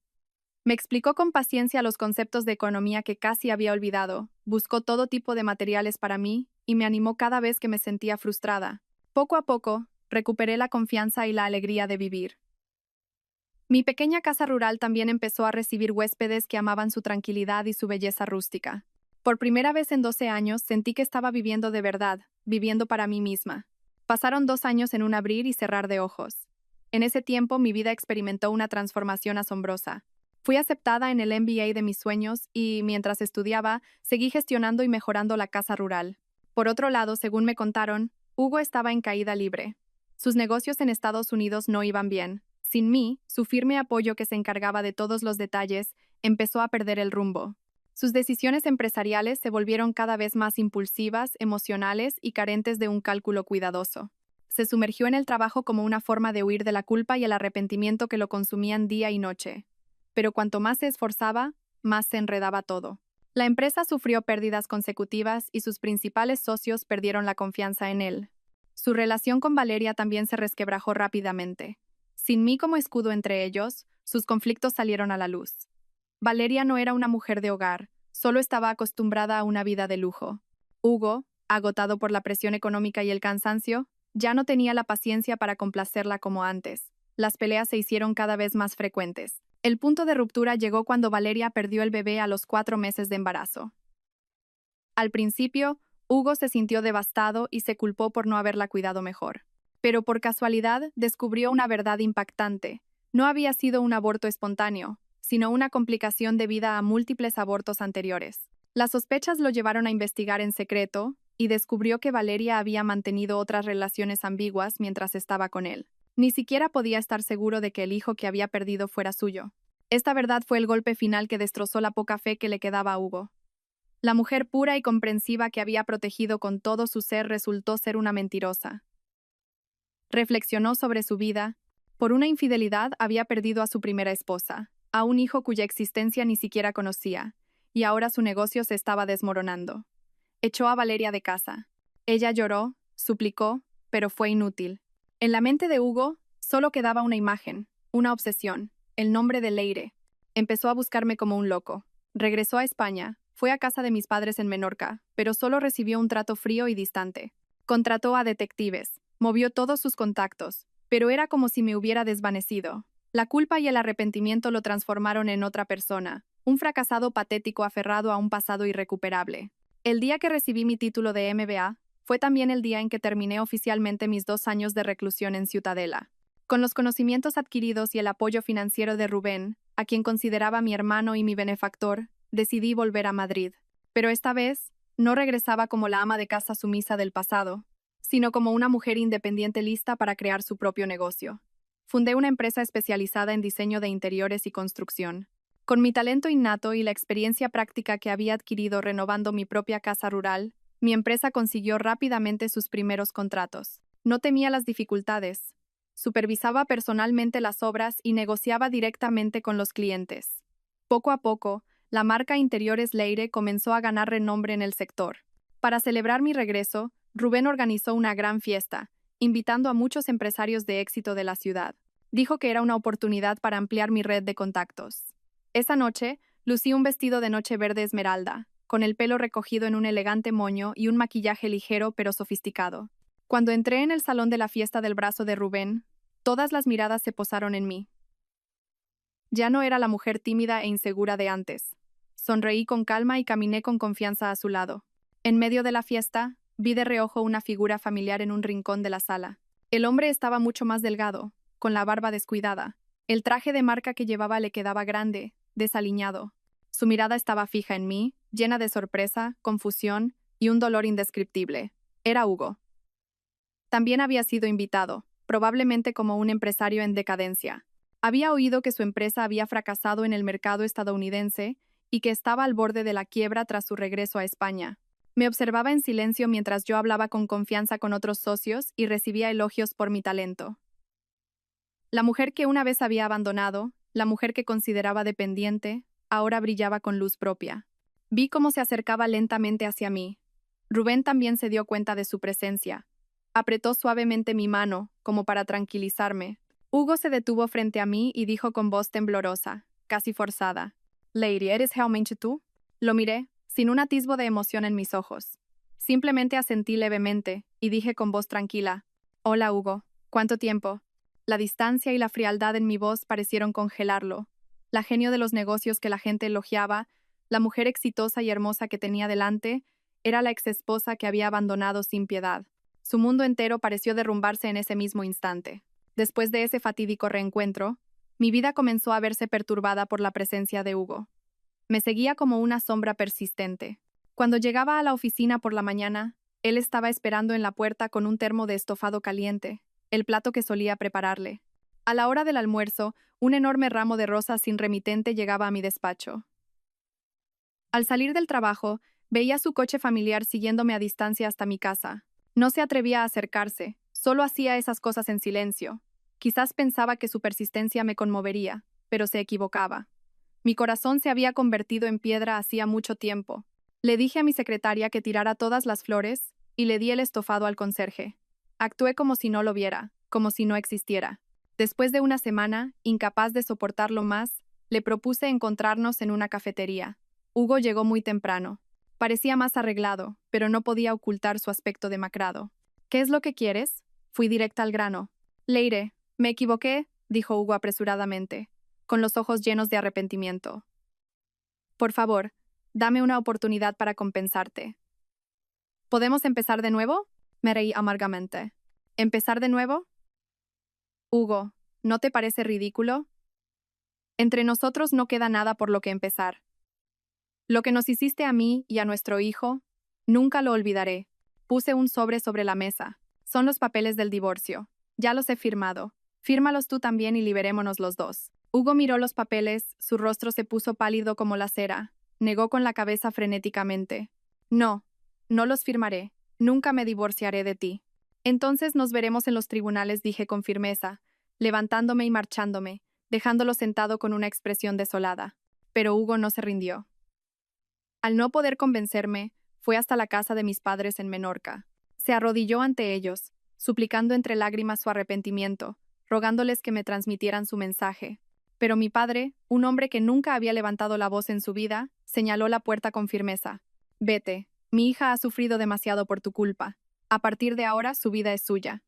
Me explicó con paciencia los conceptos de economía que casi había olvidado, buscó todo tipo de materiales para mí y me animó cada vez que me sentía frustrada. Poco a poco, recuperé la confianza y la alegría de vivir. Mi pequeña casa rural también empezó a recibir huéspedes que amaban su tranquilidad y su belleza rústica. Por primera vez en 12 años sentí que estaba viviendo de verdad, viviendo para mí misma. Pasaron 2 años en un abrir y cerrar de ojos. En ese tiempo mi vida experimentó una transformación asombrosa. Fui aceptada en el MBA de mis sueños y, mientras estudiaba, seguí gestionando y mejorando la casa rural. Por otro lado, según me contaron, Hugo estaba en caída libre. Sus negocios en Estados Unidos no iban bien. Sin mí, su firme apoyo que se encargaba de todos los detalles empezó a perder el rumbo. Sus decisiones empresariales se volvieron cada vez más impulsivas, emocionales y carentes de un cálculo cuidadoso. Se sumergió en el trabajo como una forma de huir de la culpa y el arrepentimiento que lo consumían día y noche. Pero cuanto más se esforzaba, más se enredaba todo. La empresa sufrió pérdidas consecutivas y sus principales socios perdieron la confianza en él. Su relación con Valeria también se resquebrajó rápidamente. Sin mí como escudo entre ellos, sus conflictos salieron a la luz. Valeria no era una mujer de hogar, solo estaba acostumbrada a una vida de lujo. Hugo, agotado por la presión económica y el cansancio, ya no tenía la paciencia para complacerla como antes. Las peleas se hicieron cada vez más frecuentes. El punto de ruptura llegó cuando Valeria perdió el bebé a los 4 meses de embarazo. Al principio, Hugo se sintió devastado y se culpó por no haberla cuidado mejor. Pero por casualidad descubrió una verdad impactante. No había sido un aborto espontáneo, sino una complicación debida a múltiples abortos anteriores. Las sospechas lo llevaron a investigar en secreto y descubrió que Valeria había mantenido otras relaciones ambiguas mientras estaba con él. Ni siquiera podía estar seguro de que el hijo que había perdido fuera suyo. Esta verdad fue el golpe final que destrozó la poca fe que le quedaba a Hugo. La mujer pura y comprensiva que había protegido con todo su ser resultó ser una mentirosa. Reflexionó sobre su vida. Por una infidelidad había perdido a su primera esposa, a un hijo cuya existencia ni siquiera conocía, y ahora su negocio se estaba desmoronando. Echó a Valeria de casa. Ella lloró, suplicó, pero fue inútil. En la mente de Hugo solo quedaba una imagen, una obsesión, el nombre de Leire. Empezó a buscarme como un loco. Regresó a España, fue a casa de mis padres en Menorca, pero solo recibió un trato frío y distante. Contrató a detectives, movió todos sus contactos, pero era como si me hubiera desvanecido. La culpa y el arrepentimiento lo transformaron en otra persona, un fracasado patético aferrado a un pasado irrecuperable. El día que recibí mi título de MBA, fue también el día en que terminé oficialmente mis 2 años de reclusión en Ciutadella. Con los conocimientos adquiridos y el apoyo financiero de Rubén, a quien consideraba mi hermano y mi benefactor, decidí volver a Madrid. Pero esta vez, no regresaba como la ama de casa sumisa del pasado, sino como una mujer independiente lista para crear su propio negocio. Fundé una empresa especializada en diseño de interiores y construcción. Con mi talento innato y la experiencia práctica que había adquirido renovando mi propia casa rural, mi empresa consiguió rápidamente sus primeros contratos. No temía las dificultades. Supervisaba personalmente las obras y negociaba directamente con los clientes. Poco a poco, la marca Interiores Leire comenzó a ganar renombre en el sector. Para celebrar mi regreso, Rubén organizó una gran fiesta, invitando a muchos empresarios de éxito de la ciudad. Dijo que era una oportunidad para ampliar mi red de contactos. Esa noche, lucí un vestido de noche verde esmeralda, con el pelo recogido en un elegante moño y un maquillaje ligero pero sofisticado. Cuando entré en el salón de la fiesta del brazo de Rubén, todas las miradas se posaron en mí. Ya no era la mujer tímida e insegura de antes. Sonreí con calma y caminé con confianza a su lado. En medio de la fiesta, vi de reojo una figura familiar en un rincón de la sala. El hombre estaba mucho más delgado, con la barba descuidada. El traje de marca que llevaba le quedaba grande, desaliñado. Su mirada estaba fija en mí, llena de sorpresa, confusión y un dolor indescriptible. Era Hugo. También había sido invitado, probablemente como un empresario en decadencia. Había oído que su empresa había fracasado en el mercado estadounidense y que estaba al borde de la quiebra tras su regreso a España. Me observaba en silencio mientras yo hablaba con confianza con otros socios y recibía elogios por mi talento. La mujer que una vez había abandonado, la mujer que consideraba dependiente, ahora brillaba con luz propia. Vi cómo se acercaba lentamente hacia mí. Rubén también se dio cuenta de su presencia. Apretó suavemente mi mano, como para tranquilizarme. Hugo se detuvo frente a mí y dijo con voz temblorosa, casi forzada: «Lady, ¿eres realmente tú?» Lo miré, sin un atisbo de emoción en mis ojos. Simplemente asentí levemente y dije con voz tranquila: «Hola, Hugo. ¿Cuánto tiempo?» La distancia y la frialdad en mi voz parecieron congelarlo. La genio de los negocios que la gente elogiaba, la mujer exitosa y hermosa que tenía delante, era la exesposa que había abandonado sin piedad. Su mundo entero pareció derrumbarse en ese mismo instante. Después de ese fatídico reencuentro, mi vida comenzó a verse perturbada por la presencia de Hugo. Me seguía como una sombra persistente. Cuando llegaba a la oficina por la mañana, él estaba esperando en la puerta con un termo de estofado caliente, el plato que solía prepararle. A la hora del almuerzo, un enorme ramo de rosas sin remitente llegaba a mi despacho. Al salir del trabajo, veía su coche familiar siguiéndome a distancia hasta mi casa. No se atrevía a acercarse, solo hacía esas cosas en silencio. Quizás pensaba que su persistencia me conmovería, pero se equivocaba. Mi corazón se había convertido en piedra hacía mucho tiempo. Le dije a mi secretaria que tirara todas las flores y le di el estofado al conserje. Actué como si no lo viera, como si no existiera. Después de una semana, incapaz de soportarlo más, le propuse encontrarnos en una cafetería. Hugo llegó muy temprano. Parecía más arreglado, pero no podía ocultar su aspecto demacrado. «¿Qué es lo que quieres?» Fui directa al grano. «Leire, me equivoqué», dijo Hugo apresuradamente, con los ojos llenos de arrepentimiento. «Por favor, dame una oportunidad para compensarte». «¿Podemos empezar de nuevo?» Me reí amargamente. «¿Empezar de nuevo?» «Hugo, ¿no te parece ridículo? Entre nosotros no queda nada por lo que empezar. Lo que nos hiciste a mí y a nuestro hijo, nunca lo olvidaré». Puse un sobre la mesa. «Son los papeles del divorcio. Ya los he firmado. Fírmalos tú también y liberémonos los dos». Hugo miró los papeles, su rostro se puso pálido como la cera. Negó con la cabeza frenéticamente. «No, no los firmaré. Nunca me divorciaré de ti». «Entonces nos veremos en los tribunales», dije con firmeza, levantándome y marchándome, dejándolo sentado con una expresión desolada. Pero Hugo no se rindió. Al no poder convencerme, fue hasta la casa de mis padres en Menorca. Se arrodilló ante ellos, suplicando entre lágrimas su arrepentimiento, rogándoles que me transmitieran su mensaje. Pero mi padre, un hombre que nunca había levantado la voz en su vida, señaló la puerta con firmeza. Vete, mi hija ha sufrido demasiado por tu culpa. A partir de ahora su vida es suya.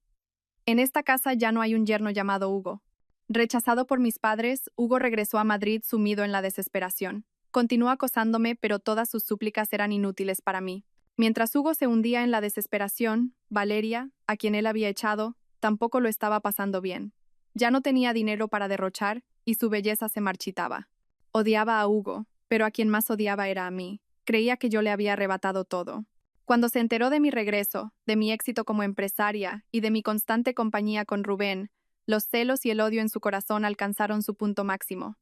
En esta casa ya no hay un yerno llamado Hugo. Rechazado por mis padres, Hugo regresó a Madrid sumido en la desesperación. Continuó acosándome, pero todas sus súplicas eran inútiles para mí. Mientras Hugo se hundía en la desesperación, Valeria, a quien él había echado, tampoco lo estaba pasando bien. Ya no tenía dinero para derrochar y su belleza se marchitaba. Odiaba a Hugo, pero a quien más odiaba era a mí. Creía que yo le había arrebatado todo. Cuando se enteró de mi regreso, de mi éxito como empresaria y de mi constante compañía con Rubén, los celos y el odio en su corazón alcanzaron su punto máximo.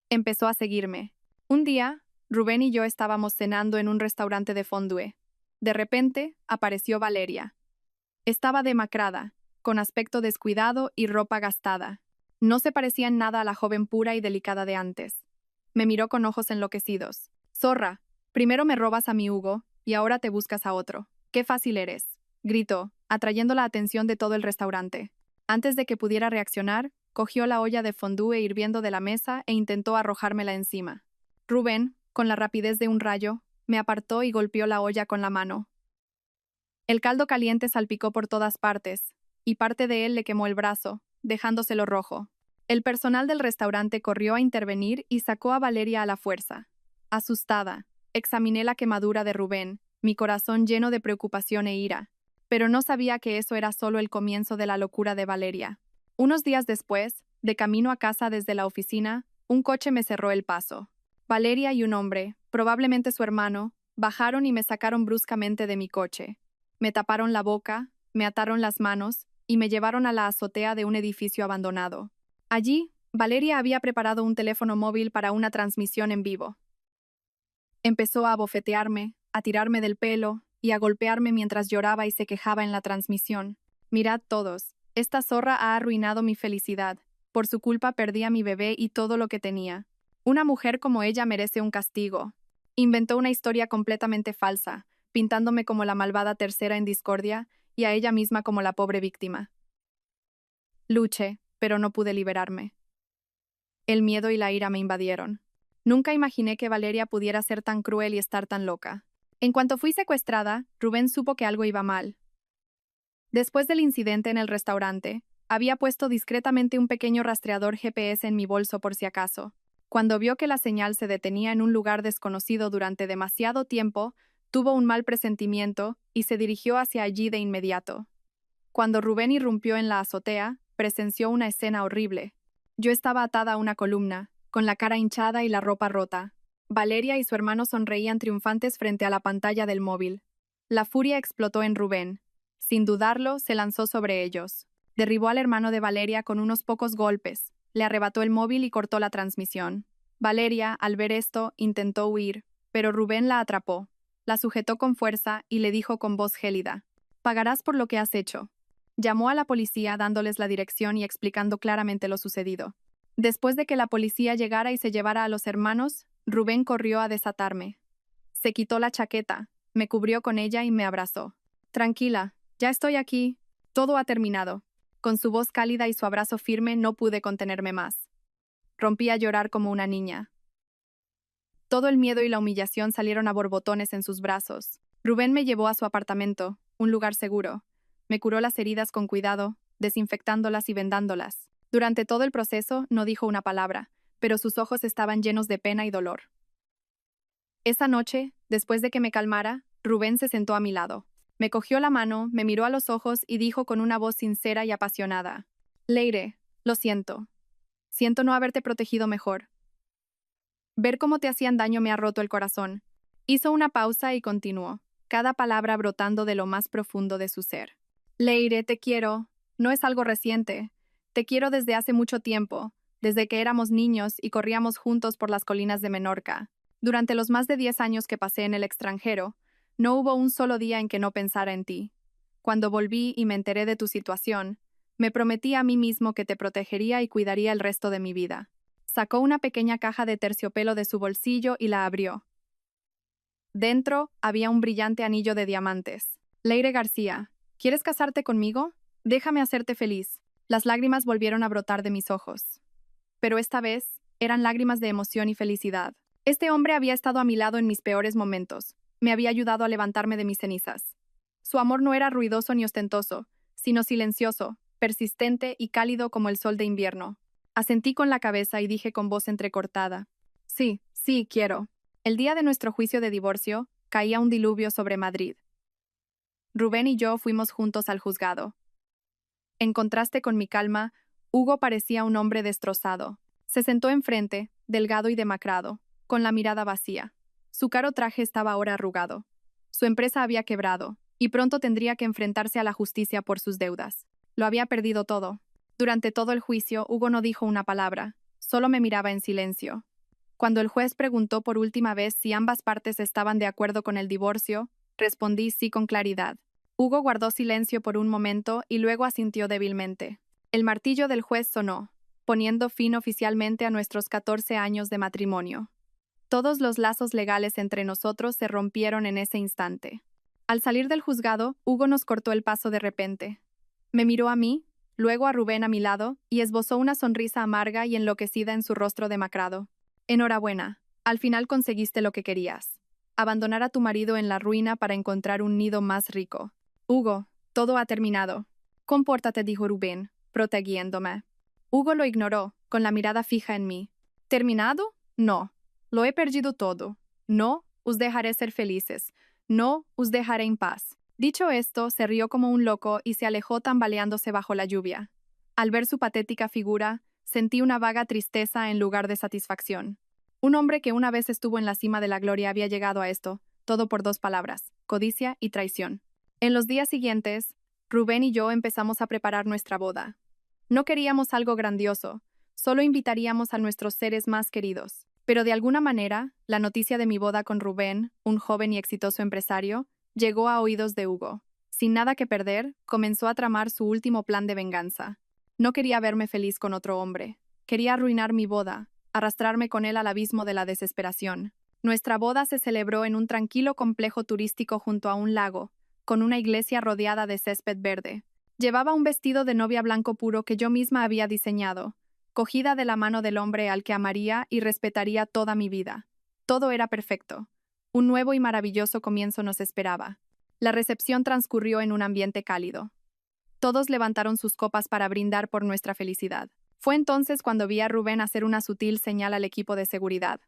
Empezó a seguirme. Un día, Rubén y yo estábamos cenando en un restaurante de fondue. De repente, apareció Valeria. Estaba demacrada, con aspecto descuidado y ropa gastada. No se parecía en nada a la joven pura y delicada de antes. Me miró con ojos enloquecidos. «Zorra, primero me robas a mi Hugo, y ahora te buscas a otro. ¡Qué fácil eres!», gritó, atrayendo la atención de todo el restaurante. Antes de que pudiera reaccionar, cogió la olla de fondue hirviendo de la mesa e intentó arrojármela encima. Rubén, con la rapidez de un rayo, me apartó y golpeó la olla con la mano. El caldo caliente salpicó por todas partes, y parte de él le quemó el brazo, dejándoselo rojo. El personal del restaurante corrió a intervenir y sacó a Valeria a la fuerza. Asustada, examiné la quemadura de Rubén, mi corazón lleno de preocupación e ira, pero no sabía que eso era solo el comienzo de la locura de Valeria. Unos días después, de camino a casa desde la oficina, un coche me cerró el paso. Valeria y un hombre, probablemente su hermano, bajaron y me sacaron bruscamente de mi coche. Me taparon la boca, me ataron las manos y me llevaron a la azotea de un edificio abandonado. Allí, Valeria había preparado un teléfono móvil para una transmisión en vivo. Empezó a abofetearme, a tirarme del pelo y a golpearme mientras lloraba y se quejaba en la transmisión. «Mirad todos, esta zorra ha arruinado mi felicidad. Por su culpa perdí a mi bebé y todo lo que tenía. Una mujer como ella merece un castigo». Inventó una historia completamente falsa, pintándome como la malvada tercera en discordia y a ella misma como la pobre víctima. Luché, pero no pude liberarme. El miedo y la ira me invadieron. Nunca imaginé que Valeria pudiera ser tan cruel y estar tan loca. En cuanto fui secuestrada, Rubén supo que algo iba mal. Después del incidente en el restaurante, había puesto discretamente un pequeño rastreador GPS en mi bolso por si acaso. Cuando vio que la señal se detenía en un lugar desconocido durante demasiado tiempo, tuvo un mal presentimiento y se dirigió hacia allí de inmediato. Cuando Rubén irrumpió en la azotea, presenció una escena horrible. Yo estaba atada a una columna, con la cara hinchada y la ropa rota. Valeria y su hermano sonreían triunfantes frente a la pantalla del móvil. La furia explotó en Rubén. Sin dudarlo, se lanzó sobre ellos. Derribó al hermano de Valeria con unos pocos golpes. Le arrebató el móvil y cortó la transmisión. Valeria, al ver esto, intentó huir, pero Rubén la atrapó. La sujetó con fuerza y le dijo con voz gélida: «Pagarás por lo que has hecho». Llamó a la policía dándoles la dirección y explicando claramente lo sucedido. Después de que la policía llegara y se llevara a los hermanos, Rubén corrió a desatarme. Se quitó la chaqueta, me cubrió con ella y me abrazó. «Tranquila, ya estoy aquí. Todo ha terminado». Con su voz cálida y su abrazo firme no pude contenerme más. Rompí a llorar como una niña. Todo el miedo y la humillación salieron a borbotones en sus brazos. Rubén me llevó a su apartamento, un lugar seguro. Me curó las heridas con cuidado, desinfectándolas y vendándolas. Durante todo el proceso no dijo una palabra, pero sus ojos estaban llenos de pena y dolor. Esa noche, después de que me calmara, Rubén se sentó a mi lado. Me cogió la mano, me miró a los ojos y dijo con una voz sincera y apasionada: «Leire, lo siento. Siento no haberte protegido mejor. Ver cómo te hacían daño me ha roto el corazón». Hizo una pausa y continuó, cada palabra brotando de lo más profundo de su ser. «Leire, te quiero. No es algo reciente. Te quiero desde hace mucho tiempo, desde que éramos niños y corríamos juntos por las colinas de Menorca. Durante los más de 10 años que pasé en el extranjero, no hubo un solo día en que no pensara en ti. Cuando volví y me enteré de tu situación, me prometí a mí mismo que te protegería y cuidaría el resto de mi vida». Sacó una pequeña caja de terciopelo de su bolsillo y la abrió. Dentro había un brillante anillo de diamantes. «Leire García, ¿quieres casarte conmigo?», Déjame hacerte feliz. Las lágrimas volvieron a brotar de mis ojos. Pero esta vez, eran lágrimas de emoción y felicidad. Este hombre había estado a mi lado en mis peores momentos. Me había ayudado a levantarme de mis cenizas. Su amor no era ruidoso ni ostentoso, sino silencioso, persistente y cálido como el sol de invierno. Asentí con la cabeza y dije con voz entrecortada: sí, sí, quiero. El día de nuestro juicio de divorcio, caía un diluvio sobre Madrid. Rubén y yo fuimos juntos al juzgado. En contraste con mi calma, Hugo parecía un hombre destrozado. Se sentó enfrente, delgado y demacrado, con la mirada vacía. Su caro traje estaba ahora arrugado. Su empresa había quebrado, y pronto tendría que enfrentarse a la justicia por sus deudas. Lo había perdido todo. Durante todo el juicio, Hugo no dijo una palabra, solo me miraba en silencio. Cuando el juez preguntó por última vez si ambas partes estaban de acuerdo con el divorcio, respondí sí con claridad. Hugo guardó silencio por un momento y luego asintió débilmente. El martillo del juez sonó, poniendo fin oficialmente a nuestros 14 años de matrimonio. Todos los lazos legales entre nosotros se rompieron en ese instante. Al salir del juzgado, Hugo nos cortó el paso de repente. Me miró a mí, luego a Rubén a mi lado, y esbozó una sonrisa amarga y enloquecida en su rostro demacrado. Enhorabuena, al final conseguiste lo que querías. Abandonar a tu marido en la ruina para encontrar un nido más rico. Hugo, todo ha terminado. Compórtate, dijo Rubén, protegiéndome. Hugo lo ignoró, con la mirada fija en mí. ¿Terminado? No. Lo he perdido todo. No, os dejaré ser felices. No, os dejaré en paz. Dicho esto, se rió como un loco y se alejó tambaleándose bajo la lluvia. Al ver su patética figura, sentí una vaga tristeza en lugar de satisfacción. Un hombre que una vez estuvo en la cima de la gloria había llegado a esto, todo por 2 palabras: codicia y traición. En los días siguientes, Rubén y yo empezamos a preparar nuestra boda. No queríamos algo grandioso, solo invitaríamos a nuestros seres más queridos. Pero de alguna manera, la noticia de mi boda con Rubén, un joven y exitoso empresario, llegó a oídos de Hugo. Sin nada que perder, comenzó a tramar su último plan de venganza. No quería verme feliz con otro hombre. Quería arruinar mi boda, arrastrarme con él al abismo de la desesperación. Nuestra boda se celebró en un tranquilo complejo turístico junto a un lago, con una iglesia rodeada de césped verde. Llevaba un vestido de novia blanco puro que yo misma había diseñado, cogida de la mano del hombre al que amaría y respetaría toda mi vida. Todo era perfecto. Un nuevo y maravilloso comienzo nos esperaba. La recepción transcurrió en un ambiente cálido. Todos levantaron sus copas para brindar por nuestra felicidad. Fue entonces cuando vi a Rubén hacer una sutil señal al equipo de seguridad.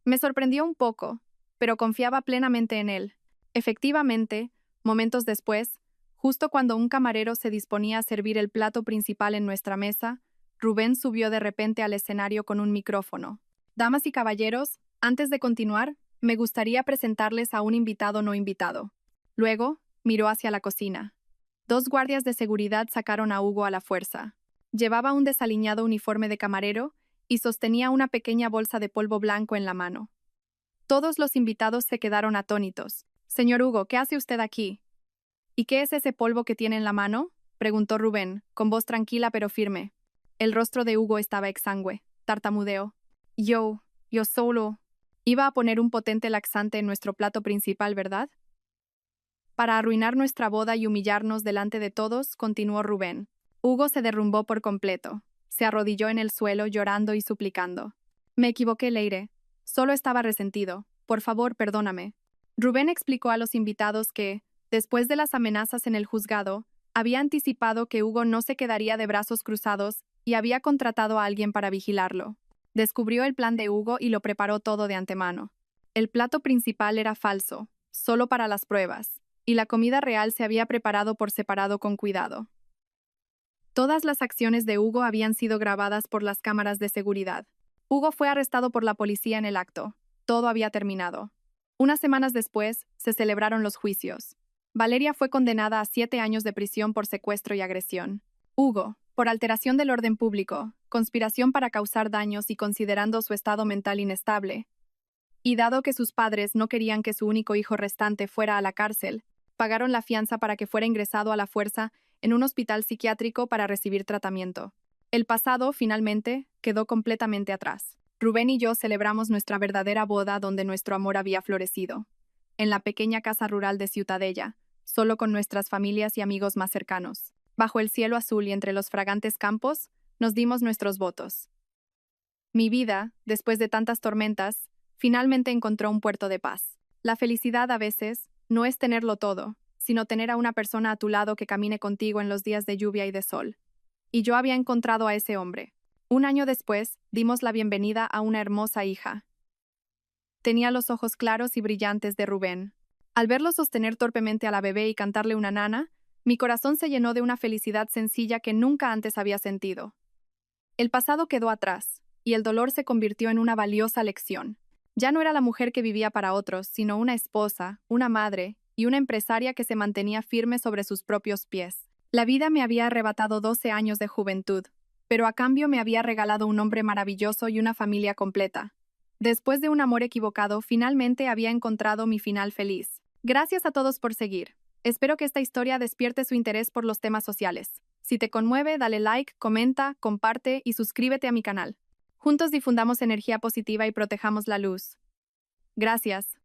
Me sorprendió un poco, pero confiaba plenamente en él. Efectivamente, momentos después, justo cuando un camarero se disponía a servir el plato principal en nuestra mesa, Rubén subió de repente al escenario con un micrófono. Damas y caballeros, antes de continuar, me gustaría presentarles a un invitado no invitado. Luego, miró hacia la cocina. 2 guardias de seguridad sacaron a Hugo a la fuerza. Llevaba un desaliñado uniforme de camarero y sostenía una pequeña bolsa de polvo blanco en la mano. Todos los invitados se quedaron atónitos. «Señor Hugo, ¿qué hace usted aquí?» «¿Y qué es ese polvo que tiene en la mano?», preguntó Rubén, con voz tranquila pero firme. El rostro de Hugo estaba exangüe. Tartamudeó. Yo solo. Iba a poner un potente laxante en nuestro plato principal, ¿verdad? Para arruinar nuestra boda y humillarnos delante de todos, continuó Rubén. Hugo se derrumbó por completo. Se arrodilló en el suelo llorando y suplicando. Me equivoqué, Leire. Solo estaba resentido. Por favor, perdóname. Rubén explicó a los invitados que, después de las amenazas en el juzgado, había anticipado que Hugo no se quedaría de brazos cruzados y había contratado a alguien para vigilarlo. Descubrió el plan de Hugo y lo preparó todo de antemano. El plato principal era falso, solo para las pruebas, y la comida real se había preparado por separado con cuidado. Todas las acciones de Hugo habían sido grabadas por las cámaras de seguridad. Hugo fue arrestado por la policía en el acto. Todo había terminado. Unas semanas después, se celebraron los juicios. Valeria fue condenada a 7 años de prisión por secuestro y agresión. Hugo, por alteración del orden público, conspiración para causar daños y considerando su estado mental inestable. Y dado que sus padres no querían que su único hijo restante fuera a la cárcel, pagaron la fianza para que fuera ingresado a la fuerza en un hospital psiquiátrico para recibir tratamiento. El pasado, finalmente, quedó completamente atrás. Rubén y yo celebramos nuestra verdadera boda donde nuestro amor había florecido. En la pequeña casa rural de Ciutadella, solo con nuestras familias y amigos más cercanos. Bajo el cielo azul y entre los fragantes campos, nos dimos nuestros votos. Mi vida, después de tantas tormentas, finalmente encontró un puerto de paz. La felicidad a veces no es tenerlo todo, sino tener a una persona a tu lado que camine contigo en los días de lluvia y de sol. Y yo había encontrado a ese hombre. Un año después, dimos la bienvenida a una hermosa hija. Tenía los ojos claros y brillantes de Rubén. Al verlo sostener torpemente a la bebé y cantarle una nana, mi corazón se llenó de una felicidad sencilla que nunca antes había sentido. El pasado quedó atrás, y el dolor se convirtió en una valiosa lección. Ya no era la mujer que vivía para otros, sino una esposa, una madre y una empresaria que se mantenía firme sobre sus propios pies. La vida me había arrebatado 12 años de juventud, pero a cambio me había regalado un hombre maravilloso y una familia completa. Después de un amor equivocado, finalmente había encontrado mi final feliz. Gracias a todos por seguir. Espero que esta historia despierte su interés por los temas sociales. Si te conmueve, dale like, comenta, comparte y suscríbete a mi canal. Juntos difundamos energía positiva y protejamos la luz. Gracias.